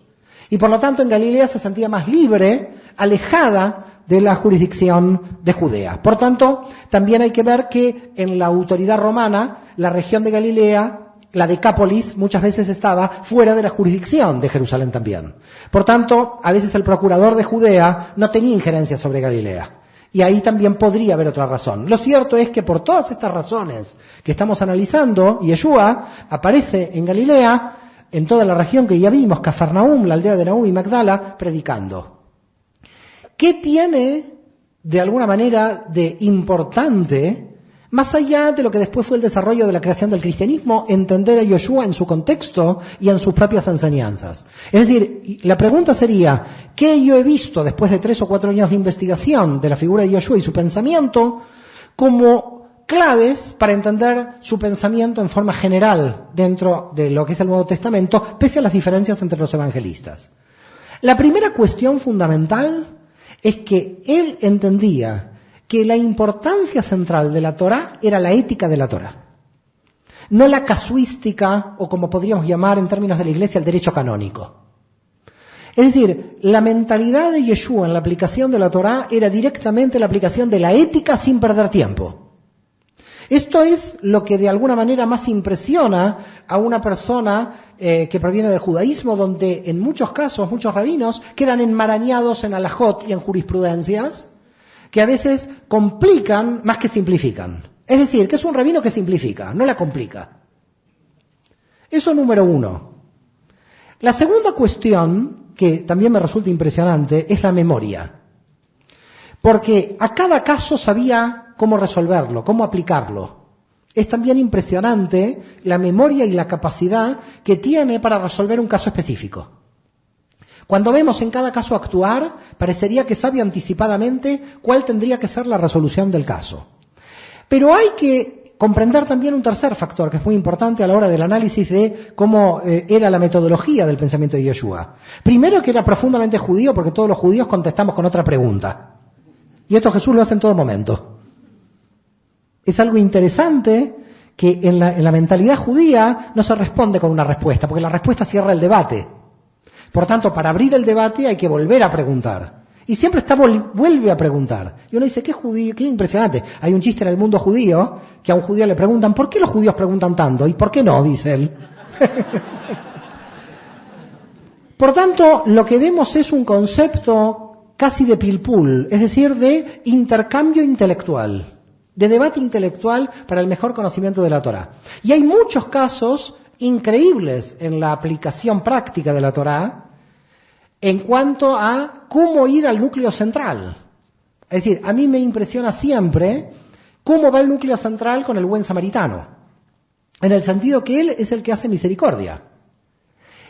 Y por lo tanto en Galilea se sentía más libre, alejada de la jurisdicción de Judea. Por tanto, también hay que ver que en la autoridad romana, la región de Galilea, la Decápolis, muchas veces estaba fuera de la jurisdicción de Jerusalén también. Por tanto, a veces el procurador de Judea no tenía injerencia sobre Galilea. Y ahí también podría haber otra razón. Lo cierto es que por todas estas razones que estamos analizando, Yeshua aparece en Galilea, en toda la región que ya vimos, Cafarnaúm, la aldea de Naúm y Magdala, predicando. ¿Qué tiene, de alguna manera, de importante Más allá de lo que después fue el desarrollo de la creación del cristianismo, entender a Yoshua en su contexto y en sus propias enseñanzas. Es decir, la pregunta sería, ¿qué yo he visto después de 3 o 4 años de investigación de la figura de Yoshua y su pensamiento como claves para entender su pensamiento en forma general dentro de lo que es el Nuevo Testamento, pese a las diferencias entre los evangelistas? La primera cuestión fundamental es que él entendía que la importancia central de la Torá era la ética de la Torá, no la casuística, o como podríamos llamar en términos de la Iglesia, el derecho canónico. Es decir, la mentalidad de Yeshua en la aplicación de la Torá era directamente la aplicación de la ética sin perder tiempo. Esto es lo que de alguna manera más impresiona a una persona que proviene del judaísmo, donde en muchos casos, muchos rabinos quedan enmarañados en alajot y en jurisprudencias, que a veces complican más que simplifican. Es decir, que es un rabino que simplifica, no la complica. Eso número uno. La segunda cuestión, que también me resulta impresionante, es la memoria. Porque a cada caso sabía cómo resolverlo, cómo aplicarlo. Es también impresionante la memoria y la capacidad que tiene para resolver un caso específico. Cuando vemos en cada caso actuar, parecería que sabe anticipadamente cuál tendría que ser la resolución del caso. Pero hay que comprender también un tercer factor que es muy importante a la hora del análisis de cómo era la metodología del pensamiento de Yoshua. Primero, que era profundamente judío, porque todos los judíos contestamos con otra pregunta. Y esto Jesús lo hace en todo momento. Es algo interesante que en la mentalidad judía no se responde con una respuesta, porque la respuesta cierra el debate. Por tanto, para abrir el debate hay que volver a preguntar. Y siempre vuelve a preguntar. Y uno dice, qué judío, qué impresionante. Hay un chiste en el mundo judío que a un judío le preguntan, ¿por qué los judíos preguntan tanto? ¿Y por qué no? Dice él. Por tanto, lo que vemos es un concepto casi de pilpul, es decir, de intercambio intelectual, de debate intelectual para el mejor conocimiento de la Torá. Y hay muchos casos increíbles en la aplicación práctica de la Torá en cuanto a cómo ir al núcleo central. Es decir, a mí me impresiona siempre cómo va el núcleo central con el buen samaritano, en el sentido que él es el que hace misericordia.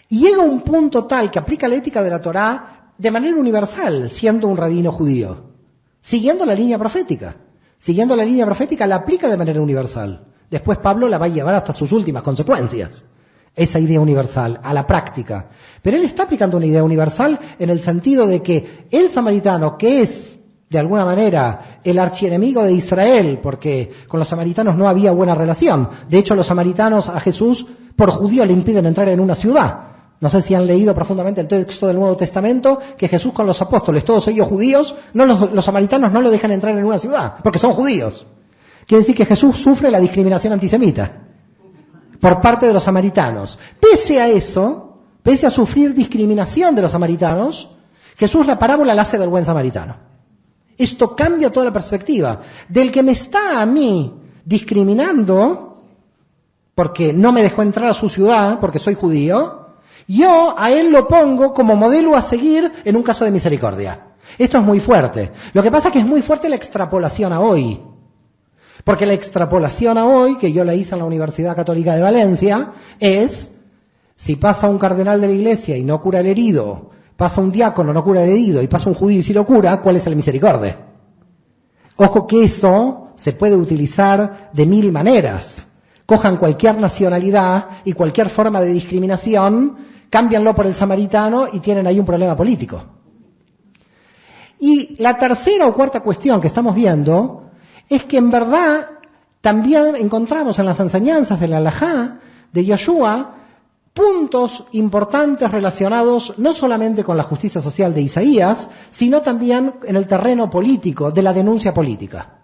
Y llega a un punto tal que aplica la ética de la Torá de manera universal, siendo un rabino judío, siguiendo la línea profética. Siguiendo la línea profética la aplica de manera universal. Después Pablo la va a llevar hasta sus últimas consecuencias, esa idea universal, a la práctica. Pero él está aplicando una idea universal en el sentido de que el samaritano, que es de alguna manera el archienemigo de Israel, porque con los samaritanos no había buena relación. De hecho, los samaritanos a Jesús por judío le impiden entrar en una ciudad. No sé si han leído profundamente el texto del Nuevo Testamento, que Jesús con los apóstoles, todos ellos judíos, los samaritanos no lo dejan entrar en una ciudad, porque son judíos. Quiere decir que Jesús sufre la discriminación antisemita por parte de los samaritanos. Pese a eso, pese a sufrir discriminación de los samaritanos, Jesús la parábola la hace del buen samaritano. Esto cambia toda la perspectiva. Del que me está a mí discriminando, porque no me dejó entrar a su ciudad, porque soy judío, yo a él lo pongo como modelo a seguir en un caso de misericordia. Esto es muy fuerte. Lo que pasa es que es muy fuerte la extrapolación a hoy. Porque la extrapolación a hoy, que yo la hice en la Universidad Católica de Valencia, es, si pasa un cardenal de la iglesia y no cura el herido, pasa un diácono, no cura el herido, y pasa un judío y sí lo cura, ¿cuál es el misericordia? Ojo que eso se puede utilizar de 1000 maneras. Cojan cualquier nacionalidad y cualquier forma de discriminación, cámbianlo por el samaritano y tienen ahí un problema político. Y la tercera o cuarta cuestión que estamos viendo es que en verdad también encontramos en las enseñanzas de la Halajá de Yoshua puntos importantes relacionados no solamente con la justicia social de Isaías, sino también en el terreno político, de la denuncia política.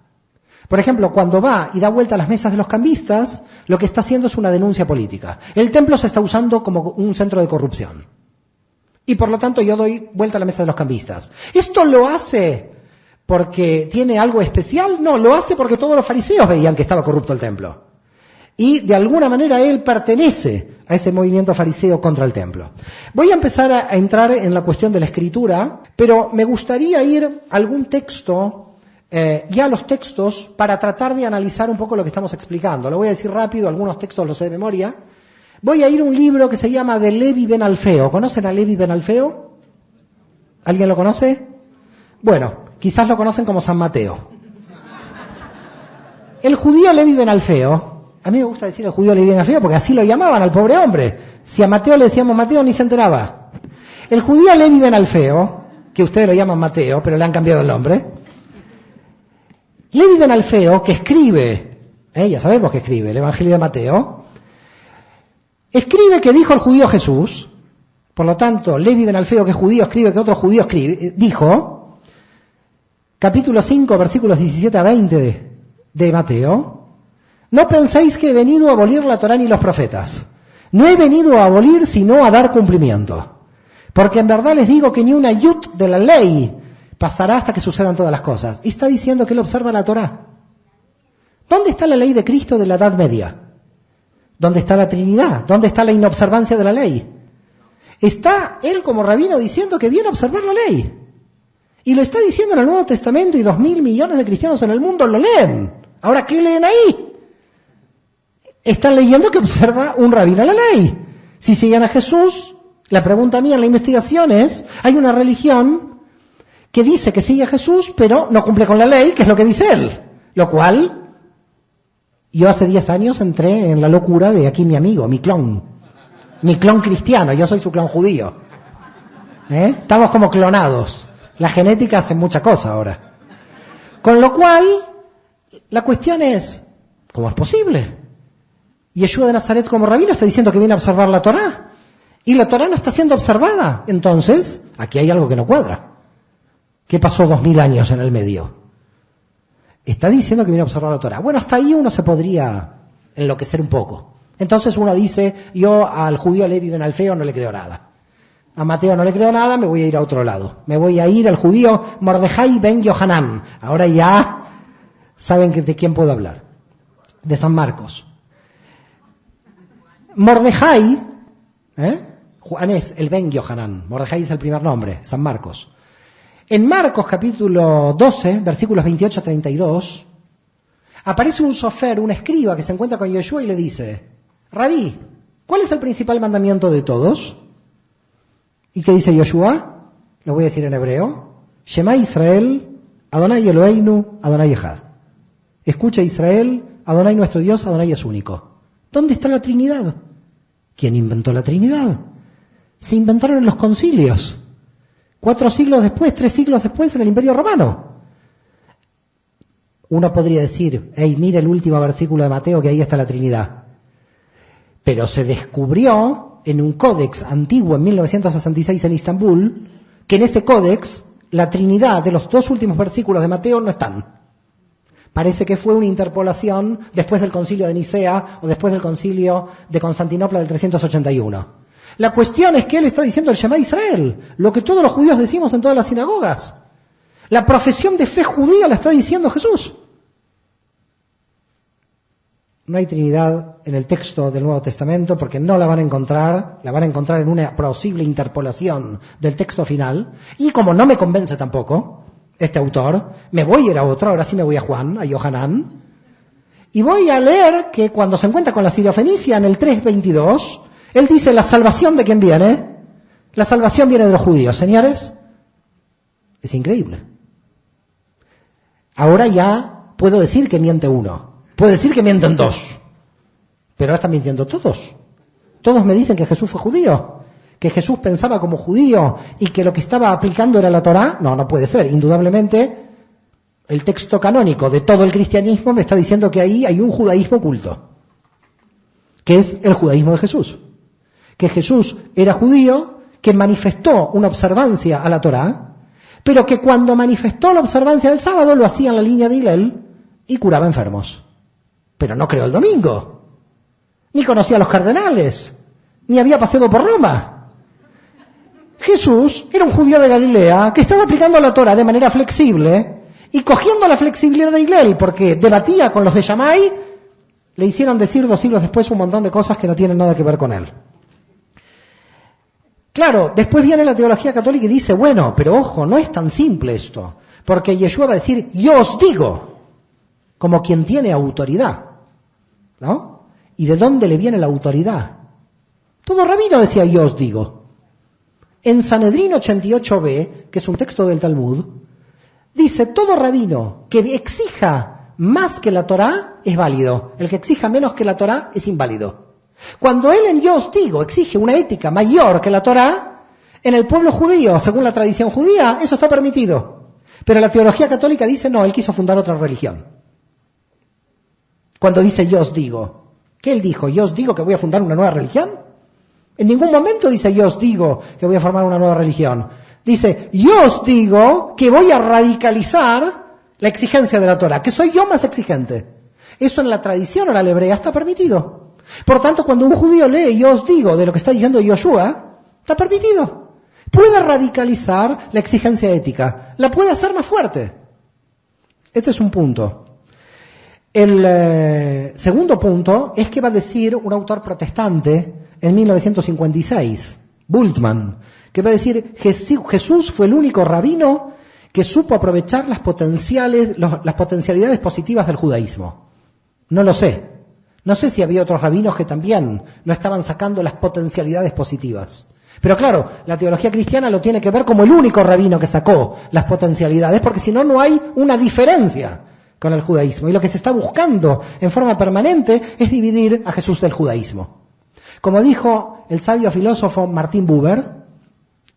Por ejemplo, cuando va y da vuelta a las mesas de los cambistas, lo que está haciendo es una denuncia política. El templo se está usando como un centro de corrupción. Y por lo tanto yo doy vuelta a la mesa de los cambistas. ¿Esto lo hace porque tiene algo especial? No, lo hace porque todos los fariseos veían que estaba corrupto el templo. Y de alguna manera él pertenece a ese movimiento fariseo contra el templo. Voy a empezar a entrar en la cuestión de la escritura, pero me gustaría ir a algún texto ya los textos para tratar de analizar un poco lo que estamos explicando. Lo voy a decir rápido, algunos textos los sé de memoria. Voy a ir a un libro que se llama de Levi ben Alfeo. ¿Conocen a Levi ben Alfeo? ¿Alguien lo conoce? Bueno, quizás lo conocen como San Mateo. El judío Levi ben Alfeo, a mí me gusta decir el judío Levi ben Alfeo porque así lo llamaban al pobre hombre. Si a Mateo le decíamos Mateo ni se enteraba. El judío Levi ben Alfeo, que ustedes lo llaman Mateo, pero le han cambiado el nombre. Levi ben Alfeo, que escribe, ya sabemos que escribe, el Evangelio de Mateo, escribe que dijo el judío Jesús. Por lo tanto, Levi ben Alfeo, que es judío, escribe que otro judío dijo, capítulo 5, versículos 17 a 20 de Mateo, no penséis que he venido a abolir la Torá ni los profetas. No he venido a abolir, sino a dar cumplimiento. Porque en verdad les digo que ni una yut de la ley pasará hasta que sucedan todas las cosas. Y está diciendo que él observa la Torá. ¿Dónde está la ley de Cristo de la Edad Media? ¿Dónde está la Trinidad? ¿Dónde está la inobservancia de la ley? Está él como rabino diciendo que viene a observar la ley. Y lo está diciendo en el Nuevo Testamento y 2.000 millones de cristianos en el mundo lo leen. Ahora, ¿qué leen ahí? Están leyendo que observa un rabino la ley. Si siguen a Jesús, la pregunta mía en la investigación es, hay una religión que dice que sigue a Jesús, pero no cumple con la ley, que es lo que dice él. Lo cual, yo hace 10 años entré en la locura de aquí mi amigo, mi clon cristiano, yo soy su clon judío. Estamos como clonados. La genética hace mucha cosa ahora. Con lo cual, la cuestión es, ¿cómo es posible? Yeshua de Nazaret como rabino está diciendo que viene a observar la Torá. Y la Torá no está siendo observada. Entonces, aquí hay algo que no cuadra. ¿Qué pasó 2000 años en el medio? Está diciendo que viene a observar la Torá. Bueno, hasta ahí uno se podría enloquecer un poco. Entonces uno dice, yo al judío Levi ben Alfeo no le creo nada. A Mateo no le creo nada, me voy a ir a otro lado. Me voy a ir al judío Mordejai ben Yohanan. Ahora ya saben de quién puedo hablar. De San Marcos. Mordejai, Juan es el ben Yohanan. Mordejai es el primer nombre, San Marcos. En Marcos capítulo 12, versículos 28 a 32, aparece un sofer, un escriba que se encuentra con Yeshua y le dice, Rabí, ¿cuál es el principal mandamiento de todos? ¿Y qué dice Yeshua? Lo voy a decir en hebreo. Shema Israel, Adonai Eloheinu, Adonai Echad. Escucha Israel, Adonai nuestro Dios, Adonai es único. ¿Dónde está la Trinidad? ¿Quién inventó la Trinidad? Se inventaron en los concilios. 4 siglos después, 3 siglos después en el Imperio Romano. Uno podría decir, mira el último versículo de Mateo que ahí está la Trinidad. Pero se descubrió en un códex antiguo en 1966 en Istambul, que en ese códex la Trinidad de los 2 últimos versículos de Mateo no están. Parece que fue una interpolación después del concilio de Nicea o después del concilio de Constantinopla del 381. La cuestión es que él está diciendo el Shema Israel, lo que todos los judíos decimos en todas las sinagogas. La profesión de fe judía la está diciendo Jesús. No hay Trinidad en el texto del Nuevo Testamento porque no la van a encontrar en una posible interpolación del texto final. Y como no me convence tampoco este autor, me voy a ir a otro, ahora sí me voy a Juan, a Yohanan, y voy a leer que cuando se encuentra con la Sirio-Fenicia en el 3:22, él dice, ¿la salvación de quién viene? La salvación viene de los judíos, señores. Es increíble. Ahora ya puedo decir que miente uno. Puedo decir que mienten 2. Pero ahora están mintiendo todos. Todos me dicen que Jesús fue judío. Que Jesús pensaba como judío y que lo que estaba aplicando era la Torá. No puede ser. Indudablemente, el texto canónico de todo el cristianismo me está diciendo que ahí hay un judaísmo oculto. Que es el judaísmo de Jesús. Que Jesús era judío, que manifestó una observancia a la Torá, pero que cuando manifestó la observancia del sábado lo hacía en la línea de Hillel y curaba enfermos. Pero no creó el domingo, ni conocía a los cardenales, ni había paseado por Roma. Jesús era un judío de Galilea que estaba aplicando la Torá de manera flexible y cogiendo la flexibilidad de Hillel, porque debatía con los de Shammai, le hicieron decir 2 siglos después un montón de cosas que no tienen nada que ver con él. Claro, después viene la teología católica y dice, bueno, pero ojo, no es tan simple esto. Porque Yeshua va a decir, yo os digo, como quien tiene autoridad, ¿no? ¿Y de dónde le viene la autoridad? Todo rabino decía, yo os digo. En Sanedrín 88b, que es un texto del Talmud, dice, todo rabino que exija más que la Torá es válido. El que exija menos que la Torá es inválido. Cuando él en yo os digo exige una ética mayor que la Torá, en el pueblo judío, según la tradición judía, eso está permitido. Pero la teología católica dice, no, él quiso fundar otra religión. Cuando dice yo os digo, ¿qué él dijo? ¿Yo os digo que voy a fundar una nueva religión? En ningún momento dice yo os digo que voy a formar una nueva religión. Dice, yo os digo que voy a radicalizar la exigencia de la Torah, que soy yo más exigente. Eso en la tradición oral hebrea está permitido. Por tanto, cuando un judío lee yo os digo de lo que está diciendo Yoshua, está permitido. Puede radicalizar la exigencia ética, la puede hacer más fuerte. Este es un punto. El segundo punto es que va a decir un autor protestante en 1956, Bultmann, que va a decir, Jesús fue el único rabino que supo aprovechar las potencialidades positivas del judaísmo. No lo sé. No sé si había otros rabinos que también no estaban sacando las potencialidades positivas. Pero claro, la teología cristiana lo tiene que ver como el único rabino que sacó las potencialidades, porque si no, no hay una diferencia con el judaísmo. Y lo que se está buscando en forma permanente es dividir a Jesús del judaísmo. Como dijo el sabio filósofo Martin Buber,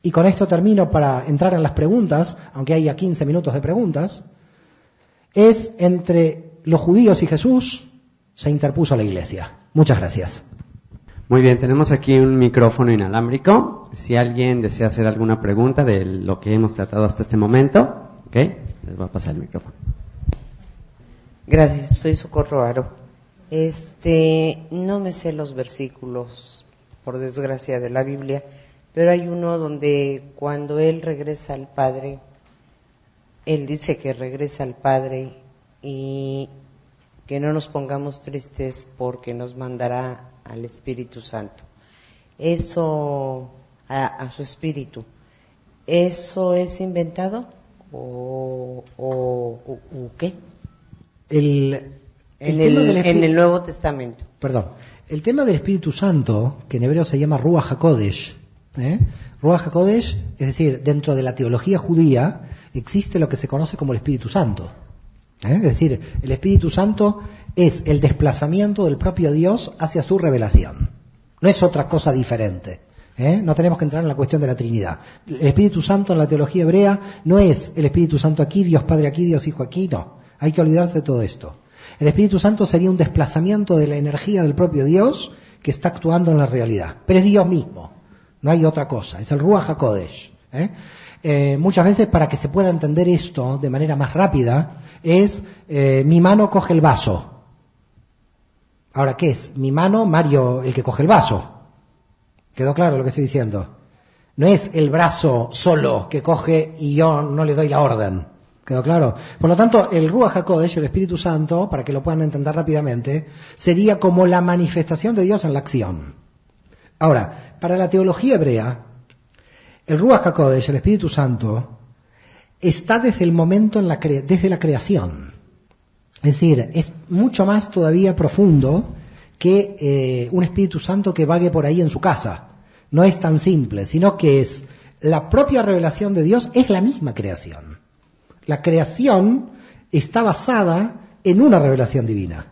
y con esto termino para entrar en las preguntas, aunque haya 15 minutos de preguntas, es entre los judíos y Jesús se interpuso la iglesia. Muchas gracias. Muy bien, tenemos aquí un micrófono inalámbrico. Si alguien desea hacer alguna pregunta de lo que hemos tratado hasta este momento, ¿ok? Les voy a pasar el micrófono. Gracias, soy Socorro Aro. No me sé los versículos, por desgracia, de la Biblia, pero hay uno donde cuando él regresa al Padre, él dice que regresa al Padre y que no nos pongamos tristes porque nos mandará al Espíritu Santo. Eso, a su Espíritu, ¿eso es inventado o qué? En el Nuevo Testamento. Perdón. El tema del Espíritu Santo, que en hebreo se llama Ruach HaKodesh, Ruach HaKodesh, es decir, dentro de la teología judía existe lo que se conoce como el Espíritu Santo. Es decir, el Espíritu Santo es el desplazamiento del propio Dios hacia su revelación. No es otra cosa diferente. No tenemos que entrar en la cuestión de la Trinidad. El Espíritu Santo en la teología hebrea no es el Espíritu Santo aquí, Dios Padre aquí, Dios Hijo aquí, no. Hay que olvidarse de todo esto. El Espíritu Santo sería un desplazamiento de la energía del propio Dios que está actuando en la realidad. Pero es Dios mismo, no hay otra cosa, es el Ruach HaKodesh. Muchas veces para que se pueda entender esto de manera más rápida es mi mano coge el vaso. Ahora, ¿qué es? Mi mano, Mario, el que coge el vaso. ¿Quedó claro lo que estoy diciendo? No es el brazo solo que coge y yo no le doy la orden. ¿Quedó claro? Por lo tanto, el Ruach HaKodesh, el Espíritu Santo, para que lo puedan entender rápidamente, sería como la manifestación de Dios en la acción. Ahora, para la teología hebrea, el Ruach HaKodesh, el Espíritu Santo, está desde el momento desde la creación. Es decir, es mucho más todavía profundo que un Espíritu Santo que vague por ahí en su casa. No es tan simple, sino que es la propia revelación de Dios, es la misma creación. La creación está basada en una revelación divina,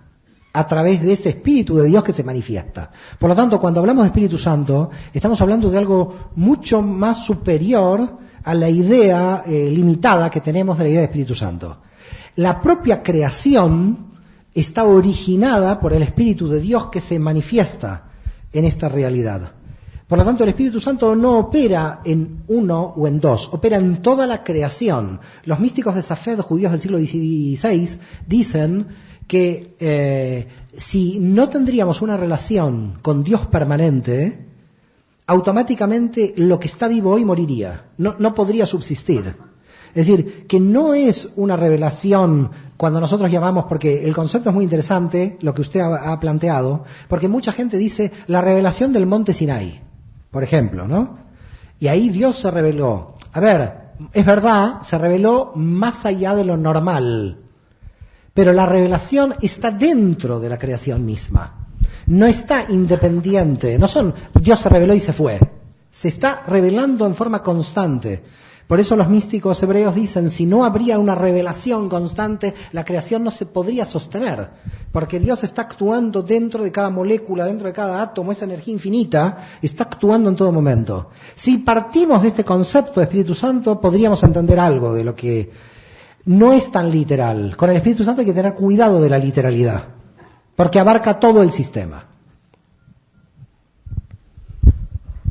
a través de ese Espíritu de Dios que se manifiesta. Por lo tanto, cuando hablamos de Espíritu Santo, estamos hablando de algo mucho más superior a la idea limitada que tenemos de la idea de Espíritu Santo. La propia creación está originada por el Espíritu de Dios que se manifiesta en esta realidad. Por lo tanto, el Espíritu Santo no opera en uno o en dos, opera en toda la creación. Los místicos de Safed, judíos del siglo XVI, dicen que si no tendríamos una relación con Dios permanente, automáticamente lo que está vivo hoy moriría, no podría subsistir. Es decir, que no es una revelación cuando nosotros llamamos, porque el concepto es muy interesante, lo que usted ha planteado, porque mucha gente dice la revelación del monte Sinai, por ejemplo, ¿no? Y ahí Dios se reveló. A ver, es verdad, se reveló más allá de lo normal. Pero la revelación está dentro de la creación misma. No está independiente. No son Dios se reveló y se fue. Se está revelando en forma constante. Por eso los místicos hebreos dicen, si no habría una revelación constante, la creación no se podría sostener. Porque Dios está actuando dentro de cada molécula, dentro de cada átomo, esa energía infinita está actuando en todo momento. Si partimos de este concepto de Espíritu Santo, podríamos entender algo de lo que no es tan literal. Con el Espíritu Santo hay que tener cuidado de la literalidad, porque abarca todo el sistema.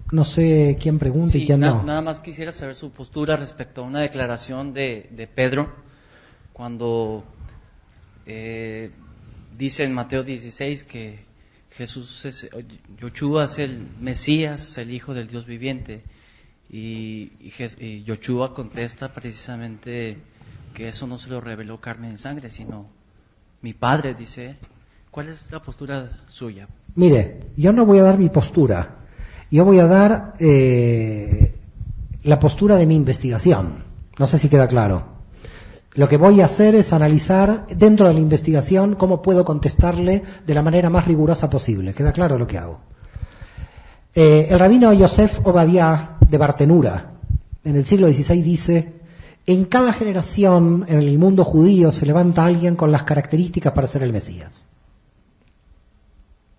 No sé quién pregunta y quién no. Nada más quisiera saber su postura respecto a una declaración de Pedro, cuando dice en Mateo 16 que Yoshua es el Mesías, el Hijo del Dios viviente, y Yoshua contesta precisamente que eso no se lo reveló carne y sangre, sino mi Padre, dice. ¿Cuál es la postura suya? Mire, yo no voy a dar mi postura. Yo voy a dar la postura de mi investigación. No sé si queda claro. Lo que voy a hacer es analizar dentro de la investigación cómo puedo contestarle de la manera más rigurosa posible. ¿Queda claro lo que hago? El rabino Yosef Obadiah de Bartenura, en el siglo XVI, dice: en cada generación en el mundo judío se levanta alguien con las características para ser el Mesías.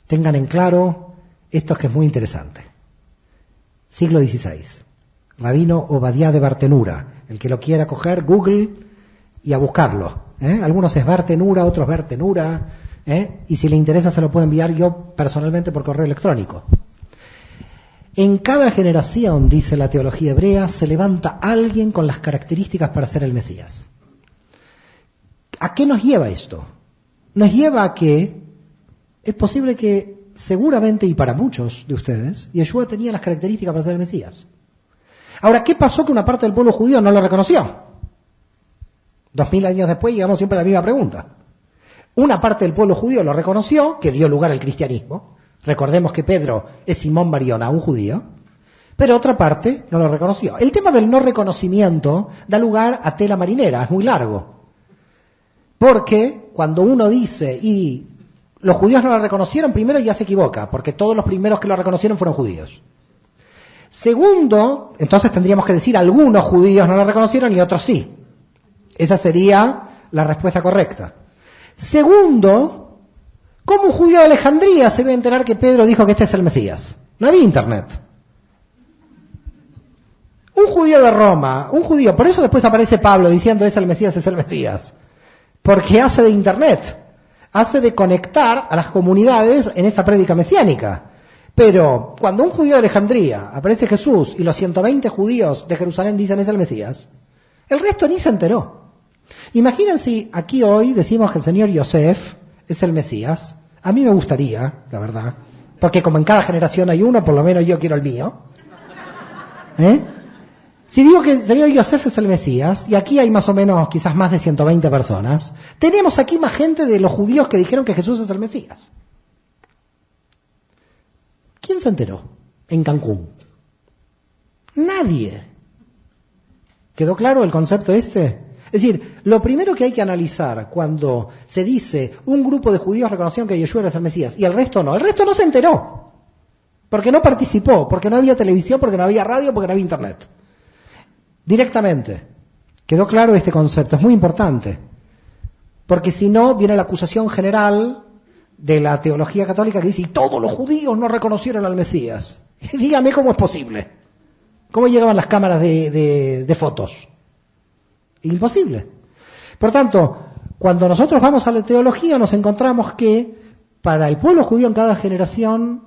Tengan en claro esto, que es muy interesante. Siglo XVI, rabino Obadiah de Bartenura. El que lo quiera coger, Google y a buscarlo. Algunos es Bartenura, otros Bartenura. Y si le interesa se lo puedo enviar yo personalmente por correo electrónico. En cada generación, dice la teología hebrea, se levanta alguien con las características para ser el Mesías. ¿A qué nos lleva esto? Nos lleva a que es posible que, seguramente y para muchos de ustedes, Yeshua tenía las características para ser el Mesías. Ahora, ¿qué pasó que una parte del pueblo judío no lo reconoció? 2000 años después llegamos siempre a la misma pregunta. Una parte del pueblo judío lo reconoció, que dio lugar al cristianismo. Recordemos que Pedro es Simón Bariona, un judío. Pero otra parte no lo reconoció. El tema del no reconocimiento da lugar a tela marinera, es muy largo. Porque cuando uno dice, y los judíos no lo reconocieron, primero ya se equivoca, porque todos los primeros que lo reconocieron fueron judíos. Segundo, entonces tendríamos que decir, algunos judíos no lo reconocieron y otros sí. Esa sería la respuesta correcta. Segundo, ¿cómo un judío de Alejandría se va a enterar que Pedro dijo que este es el Mesías? No había internet. Un judío de Roma, por eso después aparece Pablo diciendo es el Mesías, porque hace de internet, hace de conectar a las comunidades en esa prédica mesiánica. Pero cuando un judío de Alejandría aparece Jesús y los 120 judíos de Jerusalén dicen es el Mesías, el resto ni se enteró. Imagínense, aquí hoy decimos que el señor Yosef es el Mesías. A mí me gustaría, la verdad, porque como en cada generación hay uno, por lo menos yo quiero el mío. Si digo que el señor Yosef es el Mesías, y aquí hay más o menos quizás más de 120 personas, tenemos aquí más gente de los judíos que dijeron que Jesús es el Mesías. ¿Quién se enteró en Cancún? Nadie. ¿Quedó claro el concepto este? Es decir, lo primero que hay que analizar cuando se dice un grupo de judíos reconocieron que Yeshua era el Mesías y el resto no se enteró, porque no participó, porque no había televisión, porque no había radio, porque no había internet. Directamente. ¿Quedó claro este concepto? Es muy importante, porque si no viene la acusación general de la teología católica que dice, y todos los judíos no reconocieron al Mesías. Dígame cómo es posible. ¿Cómo llegaban las cámaras de fotos? Imposible. Por tanto, cuando nosotros vamos a la teología nos encontramos que para el pueblo judío en cada generación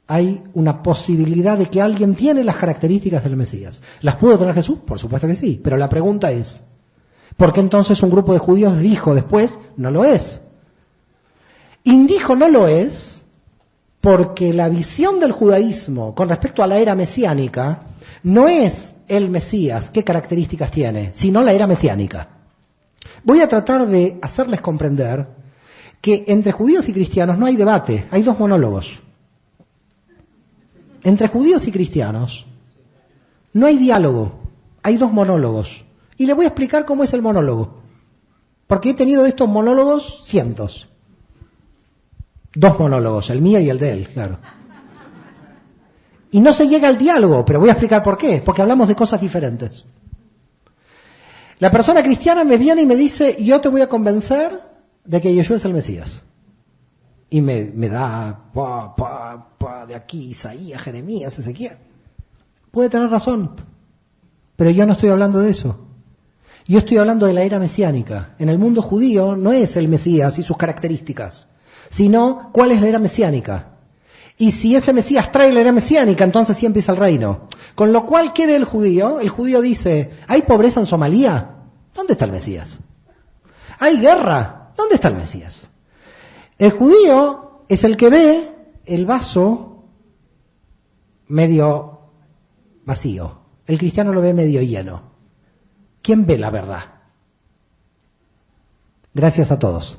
hay una posibilidad de que alguien tiene las características del Mesías. ¿Las pudo tener Jesús? Por supuesto que sí, pero la pregunta es, ¿por qué entonces un grupo de judíos dijo después, no lo es? Y dijo no lo es porque la visión del judaísmo con respecto a la era mesiánica no es el Mesías, qué características tiene, sino la era mesiánica. Voy a tratar de hacerles comprender que entre judíos y cristianos no hay debate, hay dos monólogos. Entre judíos y cristianos no hay diálogo, hay 2 monólogos. Y le voy a explicar cómo es el monólogo. Porque he tenido de estos monólogos cientos. 2 monólogos, el mío y el de él, claro. Y no se llega al diálogo, pero voy a explicar por qué. Porque hablamos de cosas diferentes. La persona cristiana me viene y me dice, yo te voy a convencer de que Yeshua es el Mesías. Y me da de aquí, Isaías, Jeremías, Ezequiel. Puede tener razón, pero yo no estoy hablando de eso. Yo estoy hablando de la era mesiánica. En el mundo judío no es el Mesías y sus características, sino cuál es la era mesiánica. Y si ese Mesías trae la era mesiánica, entonces sí empieza el reino. Con lo cual, ¿qué ve el judío? El judío dice, ¿hay pobreza en Somalia? ¿Dónde está el Mesías? ¿Hay guerra? ¿Dónde está el Mesías? El judío es el que ve el vaso medio vacío. El cristiano lo ve medio lleno. ¿Quién ve la verdad? Gracias a todos.